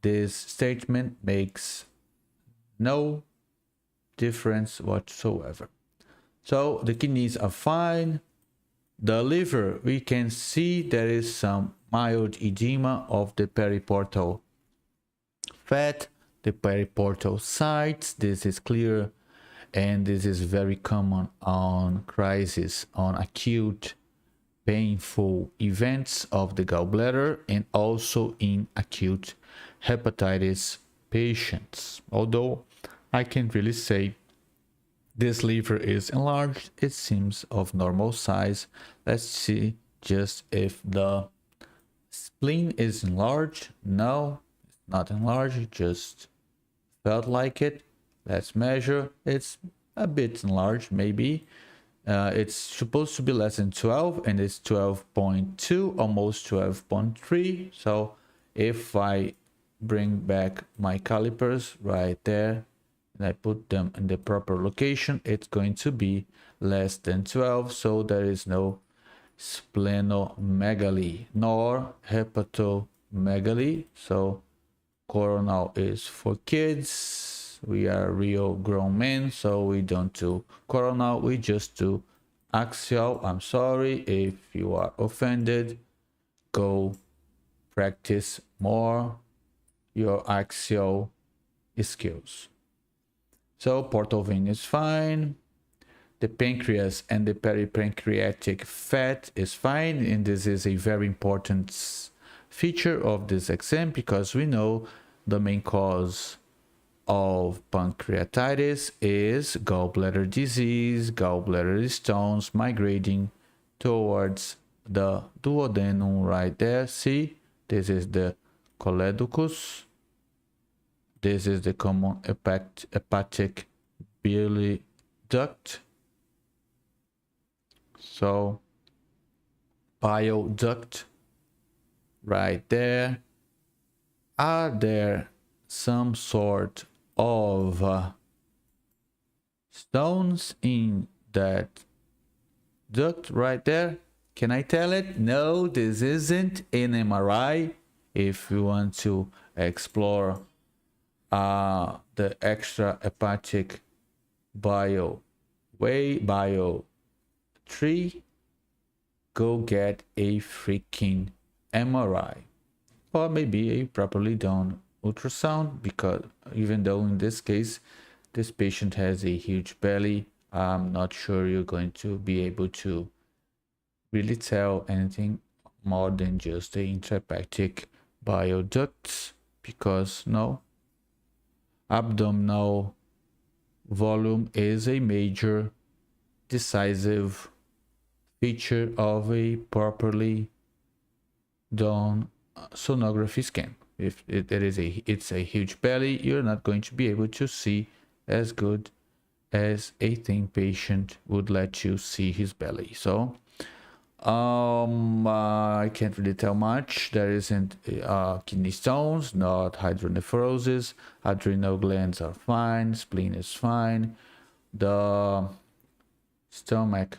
this statement makes no difference whatsoever. So the kidneys are fine. The liver, we can see there is some mild edema of the periportal fat, the periportal sites. This is clear, and this is very common on crisis, on acute painful events of the gallbladder, and also in acute hepatitis patients. Although I can't really say this liver is enlarged, it seems of normal size. Let's see just if the spleen is enlarged. No, it's not enlarged, it just felt like it. Let's measure. It's a bit enlarged, maybe. It's supposed to be less than 12, and it's 12.2, almost 12.3. So if I bring back my calipers right there and I put them in the proper location, it's going to be less than 12. So there is no splenomegaly nor hepatomegaly. So coronal is for kids. We are real grown men, so we don't do coronal, we just do axial. I'm sorry if you are offended. Go practice more your axial skills. So portal vein is fine. The pancreas and the peripancreatic fat is fine, and this is a very important feature of this exam because we know the main cause of pancreatitis is gallbladder disease, gallbladder stones migrating towards the duodenum right there. See, this is the choledochus. This is the common hepatic biliary duct. So bile duct right there. Are there some sort of stones in that duct right there? Can I tell it? No, this isn't an MRI. If you want to explore the extra hepatic bio tree, go get a freaking MRI, or maybe a properly done ultrasound, because even though in this case this patient has a huge belly, I'm not sure you're going to be able to really tell anything more than just the intrahepatic bile ducts, because no, abdominal volume is a major decisive feature of a properly done sonography scan. If it's a huge belly, you're not going to be able to see as good as a thin patient would let you see his belly. So I can't really tell much. There isn't kidney stones, not hydronephrosis. Adrenal glands are fine, spleen is fine. The stomach,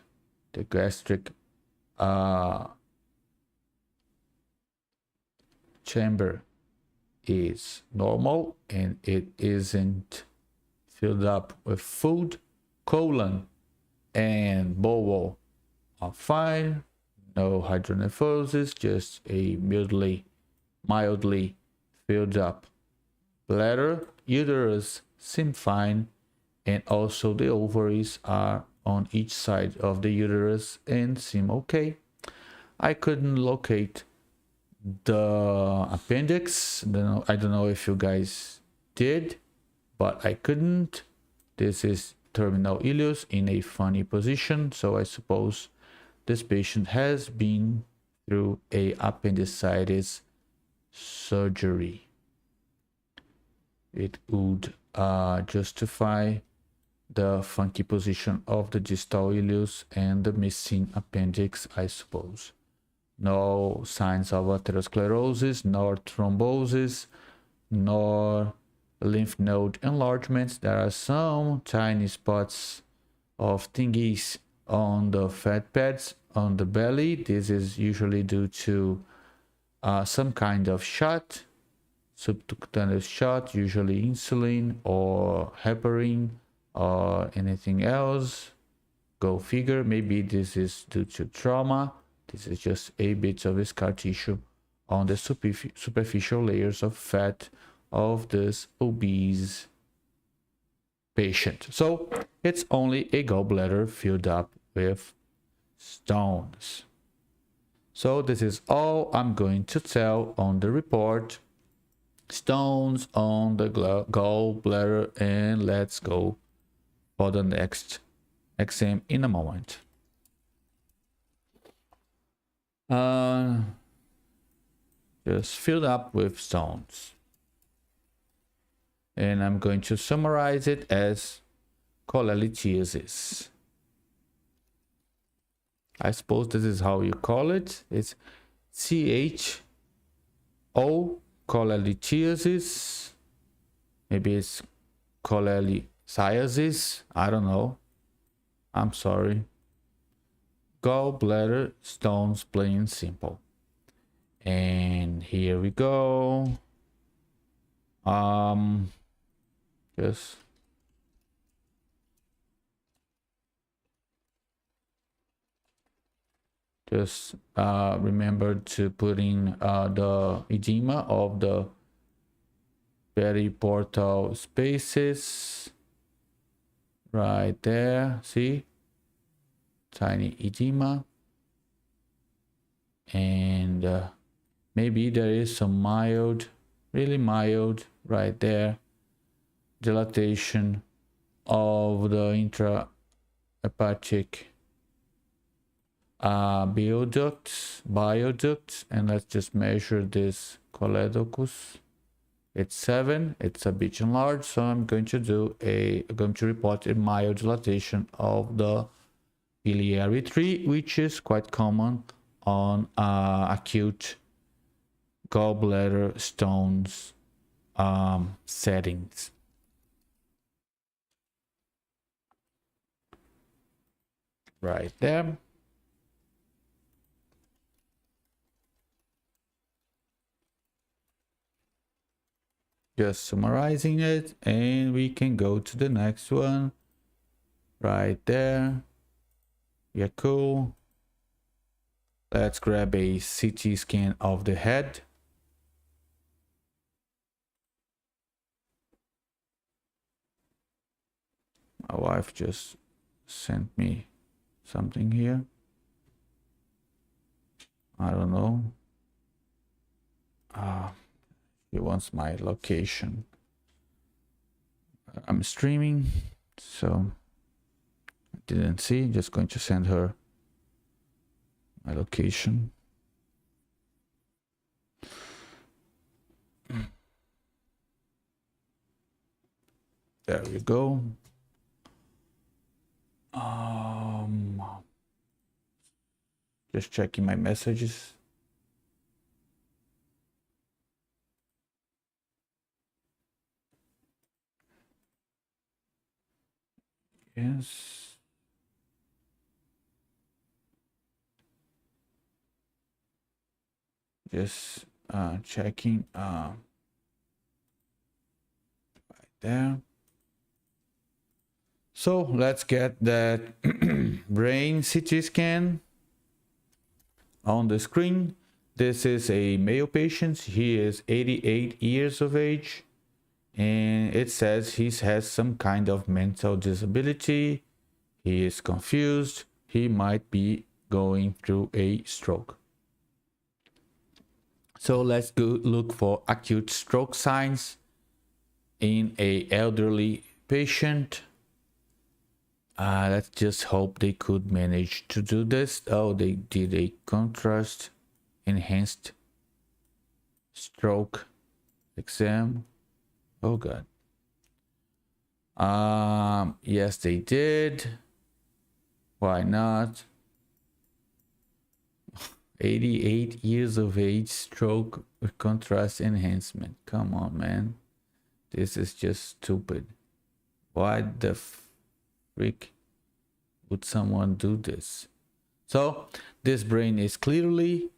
the gastric chamber is normal and it isn't filled up with food. Colon and bowel are fine, no hydronephrosis, just a mildly filled up bladder. Uterus seem fine, and also the ovaries are on each side of the uterus and seem okay. I couldn't locate the appendix. I don't know if you guys did, but I couldn't. This is terminal ileus in a funny position, so I suppose this patient has been through a appendicitis surgery. It would justify the funky position of the distal ileus and the missing appendix, I suppose. No signs of atherosclerosis, nor thrombosis, nor lymph node enlargements. There are some tiny spots of thingies on the fat pads on the belly. This is usually due to some kind of shot, subcutaneous shot, usually insulin or heparin or anything else. Go figure. Maybe this is due to trauma. This is just a bit of scar tissue on the superficial layers of fat of this obese patient. So it's only a gallbladder filled up with stones. So this is all I'm going to tell on the report. Stones on the gallbladder, and let's go for the next exam in a moment. Just filled up with stones. And I'm going to summarize it as cholelithiasis. I suppose this is how you call it. It's CHO cholelithiasis. Maybe it's cholelithiasis. I don't know. I'm sorry. Gallbladder stones, plain simple. And here we go. Just remember to put in the edema of the periportal spaces right there. See, tiny edema, and maybe there is some mild, really mild right there, dilatation of the intrahepatic bioducts, and let's just measure this choledocus. It's 7. It's a bit enlarged, so I'm going to report a mild dilatation of the biliary tree, which is quite common on acute gallbladder stones settings. Right there. Just summarizing it, and we can go to the next one. Right there. Yeah, cool. Let's grab a CT scan of the head. My wife just sent me something here. I don't know. She wants my location. I'm streaming, so I didn't see. Just going to send her my location. There we go. Just checking my messages. Yes. Just checking right there. So let's get that brain CT scan on the screen. This is a male patient. He is 88 years of age. and it says he has some kind of mental disability. He is confused. He might be going through a stroke. So let's go look for acute stroke signs in a elderly patient. Let's just hope they could manage to do this. Oh, they did a contrast enhanced stroke exam. Oh god. Yes, they did. Why not? 88 years of age, stroke with contrast enhancement. Come on, man. This is just stupid. Why the freak would someone do this? So this brain is clearly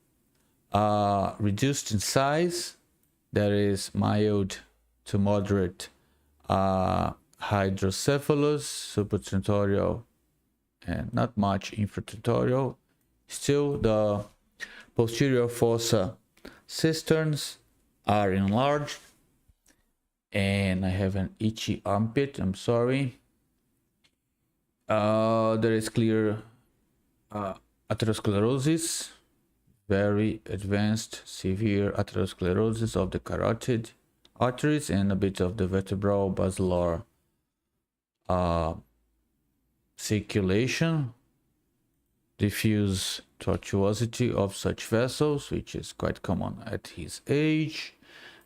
reduced in size. There is mild to moderate hydrocephalus, supratentorial, and not much infratentorial. Still, the posterior fossa cisterns are enlarged, and I have an itchy armpit. I'm sorry. There is clear atherosclerosis, very advanced, severe atherosclerosis of the carotid arteries, and a bit of the vertebral basilar circulation. Diffuse tortuosity of such vessels, which is quite common at his age.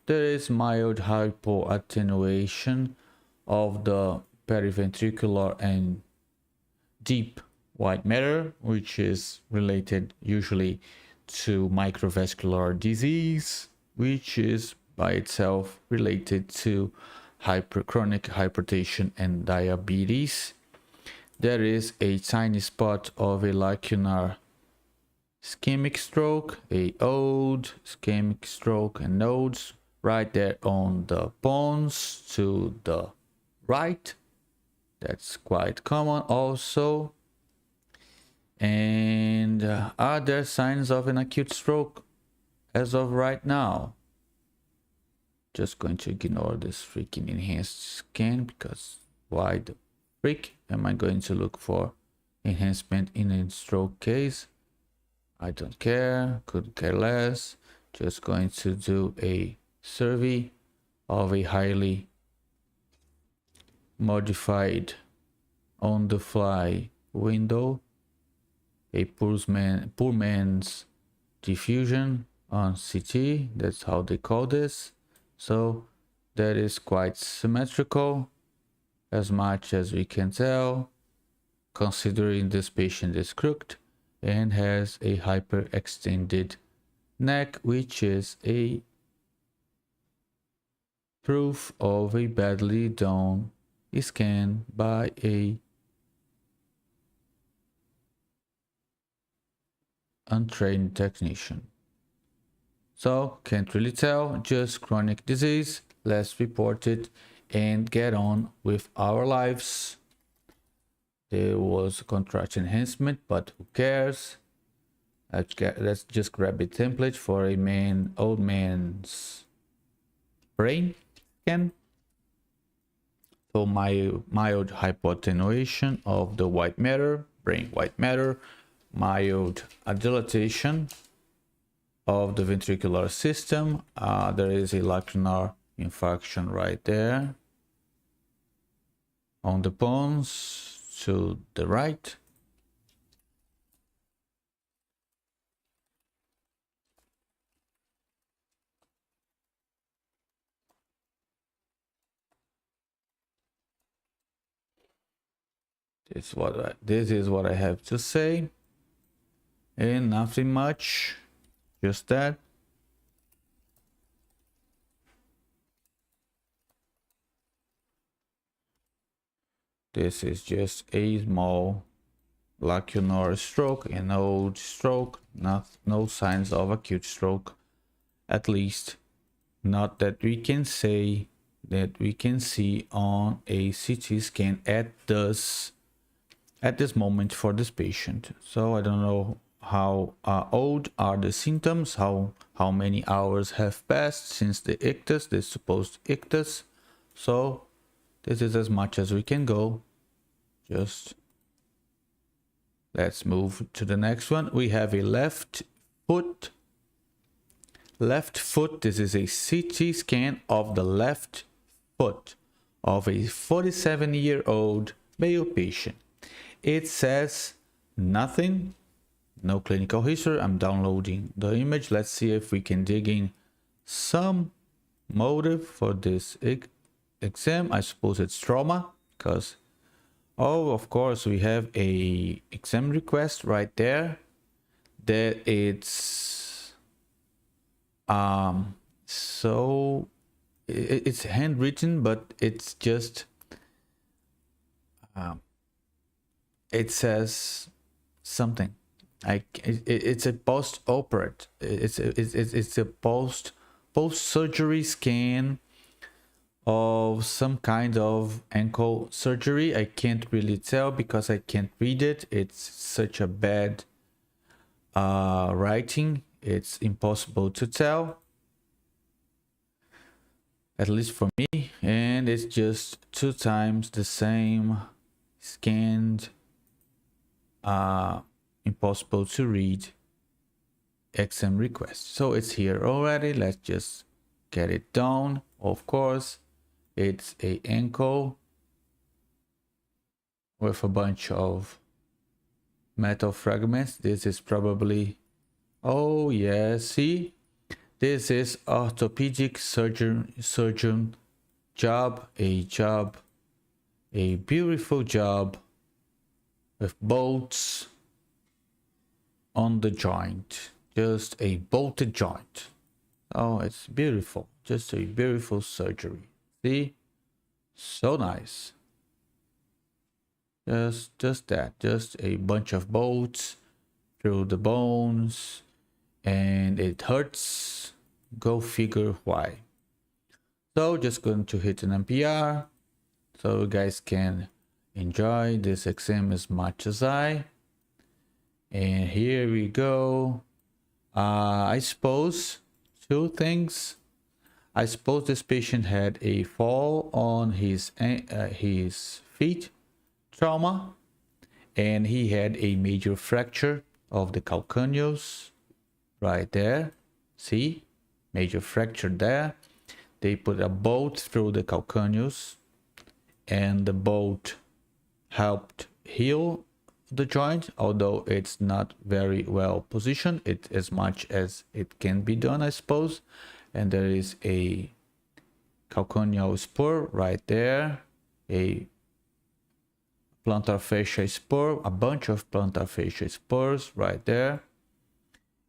There is mild hypoattenuation of the periventricular and deep white matter, which is related usually to microvascular disease, which is by itself related to chronic hypertension and diabetes. There is a tiny spot of a lacunar ischemic stroke, a old ischemic stroke, and nodes right there on the bones to the right. That's quite common also. And are there signs of an acute stroke as of right now? Just going to ignore this freaking enhanced scan, because why the freak am I going to look for enhancement in a stroke case? I don't care, could care less. Just going to do a survey of a highly modified on the fly window, a poor man's diffusion on CT. That's how they call this. So that is quite symmetrical, as much as we can tell, considering this patient is crooked and has a hyperextended neck, which is a proof of a badly done scan by a untrained technician. So can't really tell, just chronic disease. Let's report it and get on with our lives. There was a contrast enhancement, but who cares? Let's just grab a template for a old man's brain scan. So mild hypoattenuation of the white matter, brain white matter, mild dilatation of the ventricular system. There is a lacunar infarction right there on the bones to the right. This is what I have to say, and nothing much, just that. This is just a small lacunar stroke, an old stroke, no signs of acute stroke, at least not that we can say, that we can see on a CT scan at this moment for this patient. So I don't know how old are the symptoms, how many hours have passed since the ictus, the supposed ictus, So this is as much as we can go. Just let's move to the next one. We have a left foot. Left foot. This is a CT scan of the left foot of a 47-year-old male patient. It says nothing, no clinical history. I'm downloading the image. Let's see if we can dig in some motive for this exam. I suppose it's trauma, because of course we have a exam request right there that it's so it's handwritten, but it's just it says something like it's a post-operate, it's a post-surgery scan of some kind of ankle surgery. I can't really tell because I can't read it. It's such a bad writing. It's impossible to tell, at least for me, and it's just 2 times the same scanned, impossible to read exam request. So it's here already. Let's just get it done. Of course, it's a ankle with a bunch of metal fragments. This is probably, oh yeah, see, this is orthopedic surgeon job, a beautiful job with bolts on the joint, just a bolted joint. Oh, it's beautiful, just a beautiful surgery. See, so nice. Just that, just a bunch of bolts through the bones, and it hurts. Go figure why. So just going to hit an MPR so you guys can enjoy this exam as much as I. And here we go. I suppose 2 things. I suppose this patient had a fall on his feet, trauma, and he had a major fracture of the calcaneus right there. See, major fracture there. They put a bolt through the calcaneus, and the bolt helped heal the joint, although it's not very well positioned. It as much as it can be done, I suppose. And there is a calcaneal spur right there, a plantar fascia spur, a bunch of plantar fascia spurs right there.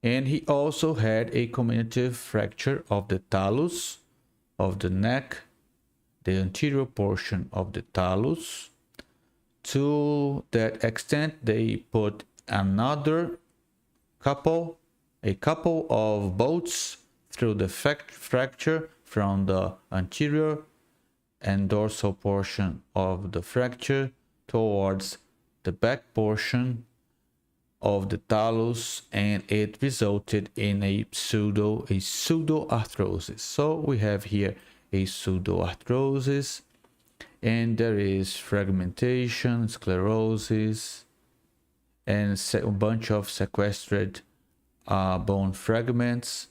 And he also had a comminutive fracture of the talus of the neck, the anterior portion of the talus. To that extent, they put a couple of bolts through the fracture from the anterior and dorsal portion of the fracture towards the back portion of the talus, and it resulted in a pseudo arthrosis. So we have here a pseudo arthrosis, and there is fragmentation, sclerosis, and a bunch of sequestered bone fragments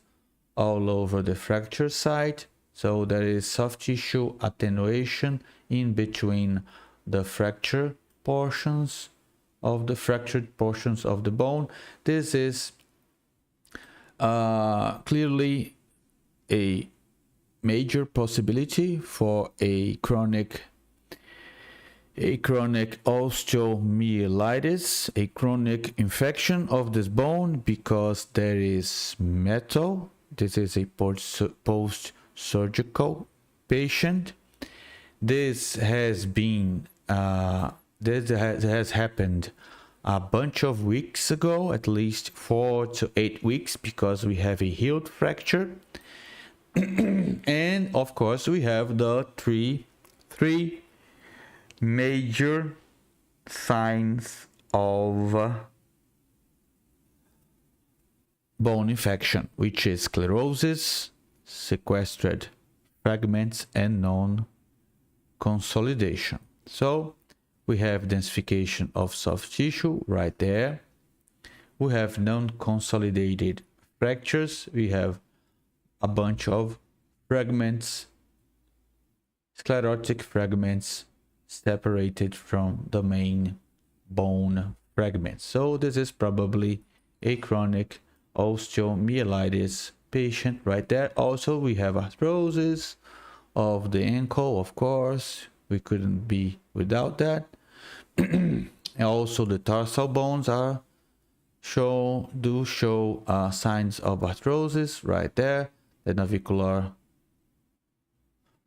all over the fracture site. So there is soft tissue attenuation in between the fractured portions of the bone. This is clearly a major possibility for a chronic osteomyelitis, a chronic infection of this bone, because there is metal. This is a post-surgical patient. This has happened a bunch of weeks ago, at least 4 to 8 weeks, because we have a healed fracture. And of course we have the three major signs of bone infection, which is sclerosis, sequestered fragments, and consolidation. So we have densification of soft tissue right there. We have non-consolidated fractures. We have a bunch of fragments, sclerotic fragments separated from the main bone fragments. So this is probably a chronic osteomyelitis patient right there. Also, we have arthrosis of the ankle, of course. We couldn't be without that. And also the tarsal bones show signs of arthrosis right there. The navicular.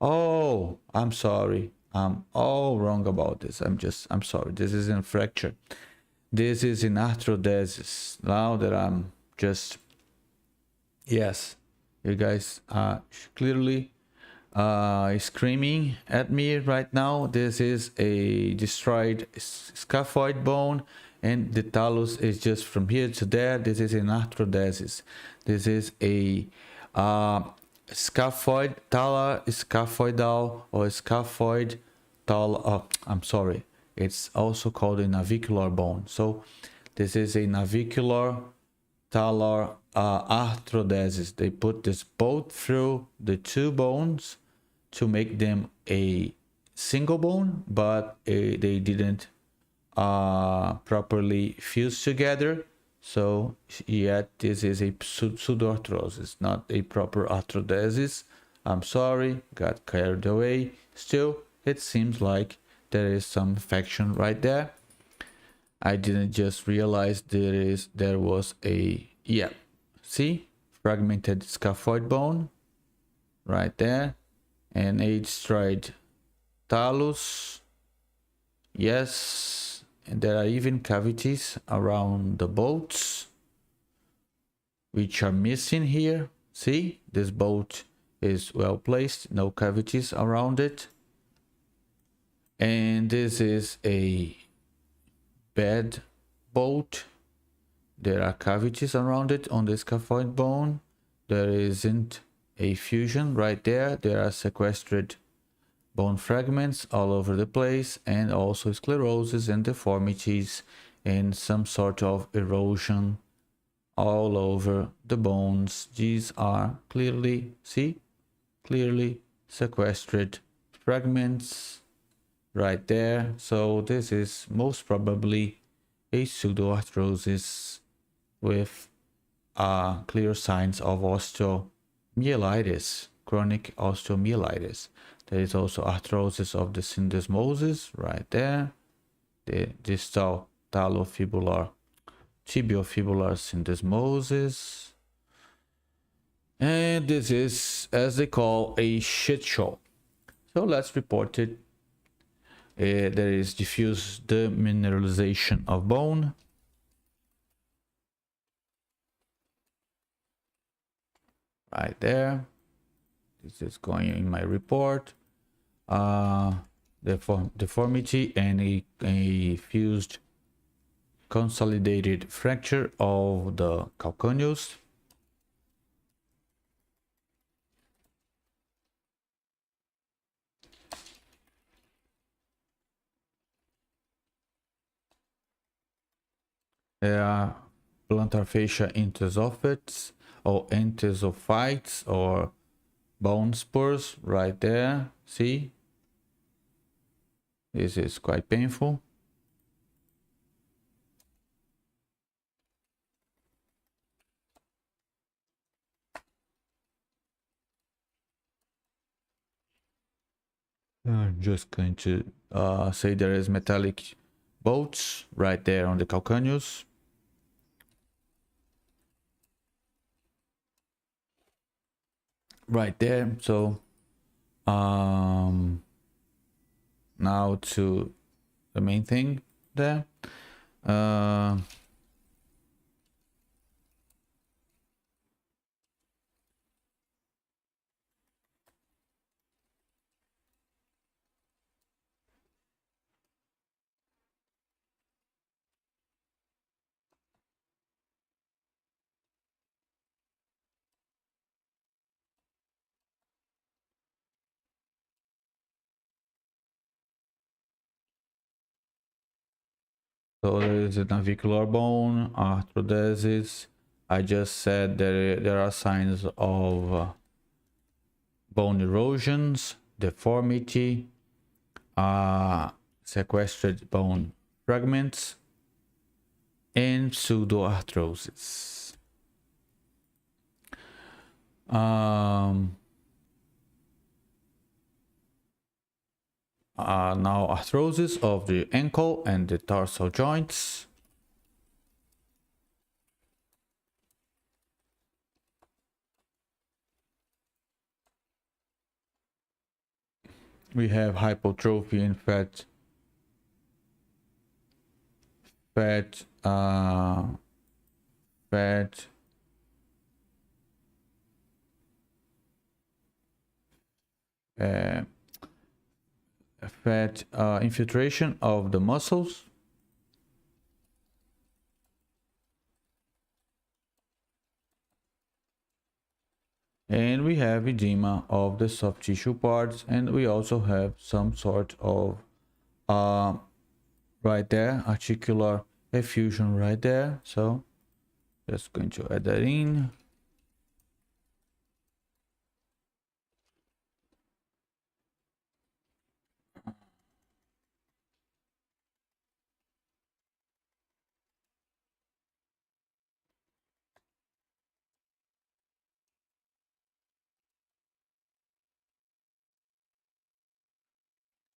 Oh, I'm sorry. I'm all wrong about this. I'm sorry. This isn't fracture. This is in arthrodesis. Now that I'm just, yes, you guys are clearly screaming at me right now. This is a destroyed scaphoid bone, and the talus is just from here to there. This is an arthrodesis. This is a scaphoid, talar scaphoidal or scaphoid talar. I'm sorry. It's also called a navicular bone. So this is a navicular talar arthrodesis. They put this both through the two bones to make them a single bone, but they didn't properly fuse together. So yet this is a pseudoarthrosis, not a proper arthrodesis. I'm sorry, got carried away. Still, it seems like there is some infection right there. I didn't just realize there was a, yeah, see, fragmented scaphoid bone right there, and a destroyed talus. Yes, and there are even cavities around the bolts, which are missing here. See, this bolt is well placed, no cavities around it. And this is a bad bolt. There are cavities around it on the scaphoid bone. There isn't a fusion right there. There are sequestered bone fragments all over the place, and also sclerosis and deformities and some sort of erosion all over the bones. These are clearly, see, clearly sequestered fragments right there. So this is most probably a pseudoarthrosis with clear signs of osteomyelitis, chronic osteomyelitis. There is also arthrosis of the syndesmosis right there, the distal talofibular, tibiofibular syndesmosis. And this is, as they call, a shit show. So let's report it. There is diffuse demineralization of bone. Right there. This is going in my report. Deformity and a fused consolidated fracture of the calcaneus. There are plantar fascia intersophates or entesophytes or bone spurs right there. See, this is quite painful. I'm just going to say there is metallic bolts right there on the calcaneus. Right there. So now to the main thing there. So there is a navicular bone, arthrodesis. I just said there are signs of bone erosions, deformity, sequestered bone fragments, and pseudoarthrosis. Now arthrosis of the ankle and the tarsal joints. We have hypertrophy and fat infiltration of the muscles. And we have edema of the soft tissue parts, and we also have some sort of right there, articular effusion right there. So just going to add that in.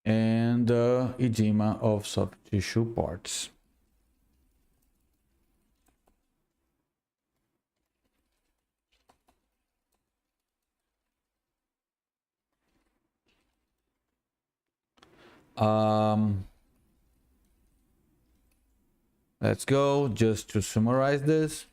And edema of soft tissue parts. Let's go just to summarize this.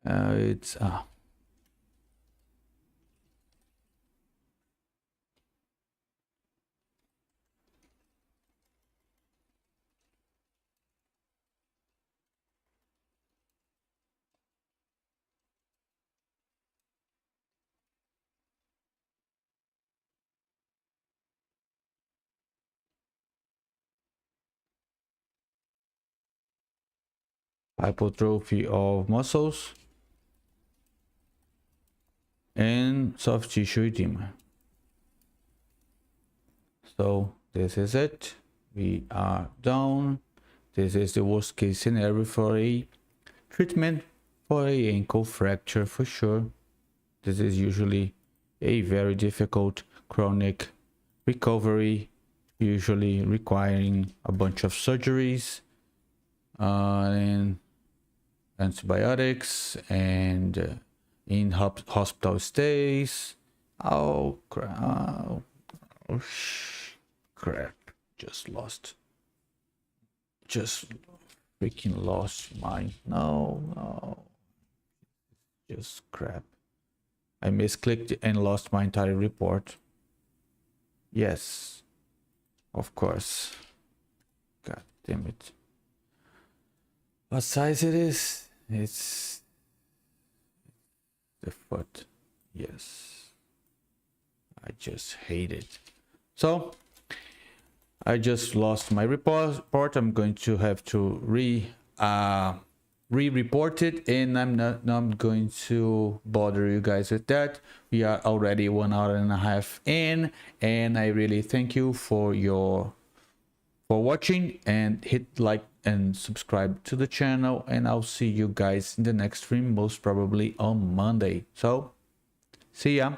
It's hypertrophy of muscles and soft tissue edema. So this is it. We are done. This is the worst case scenario for a treatment for a ankle fracture for sure. This is usually a very difficult chronic recovery, usually requiring a bunch of surgeries and antibiotics and in hospital stays. Oh crap! Crap! Just freaking lost mine. No, just crap. I misclicked and lost my entire report. Yes, of course. God damn it. What size it is? It's the foot. Yes. I just hate it. So I just lost my report. I'm going to have to re-report it, and I'm not going to bother you guys with that. We are already 1 hour and a half in, and I really thank you for watching, and hit like and subscribe to the channel, and I'll see you guys in the next stream, most probably on Monday. So see ya.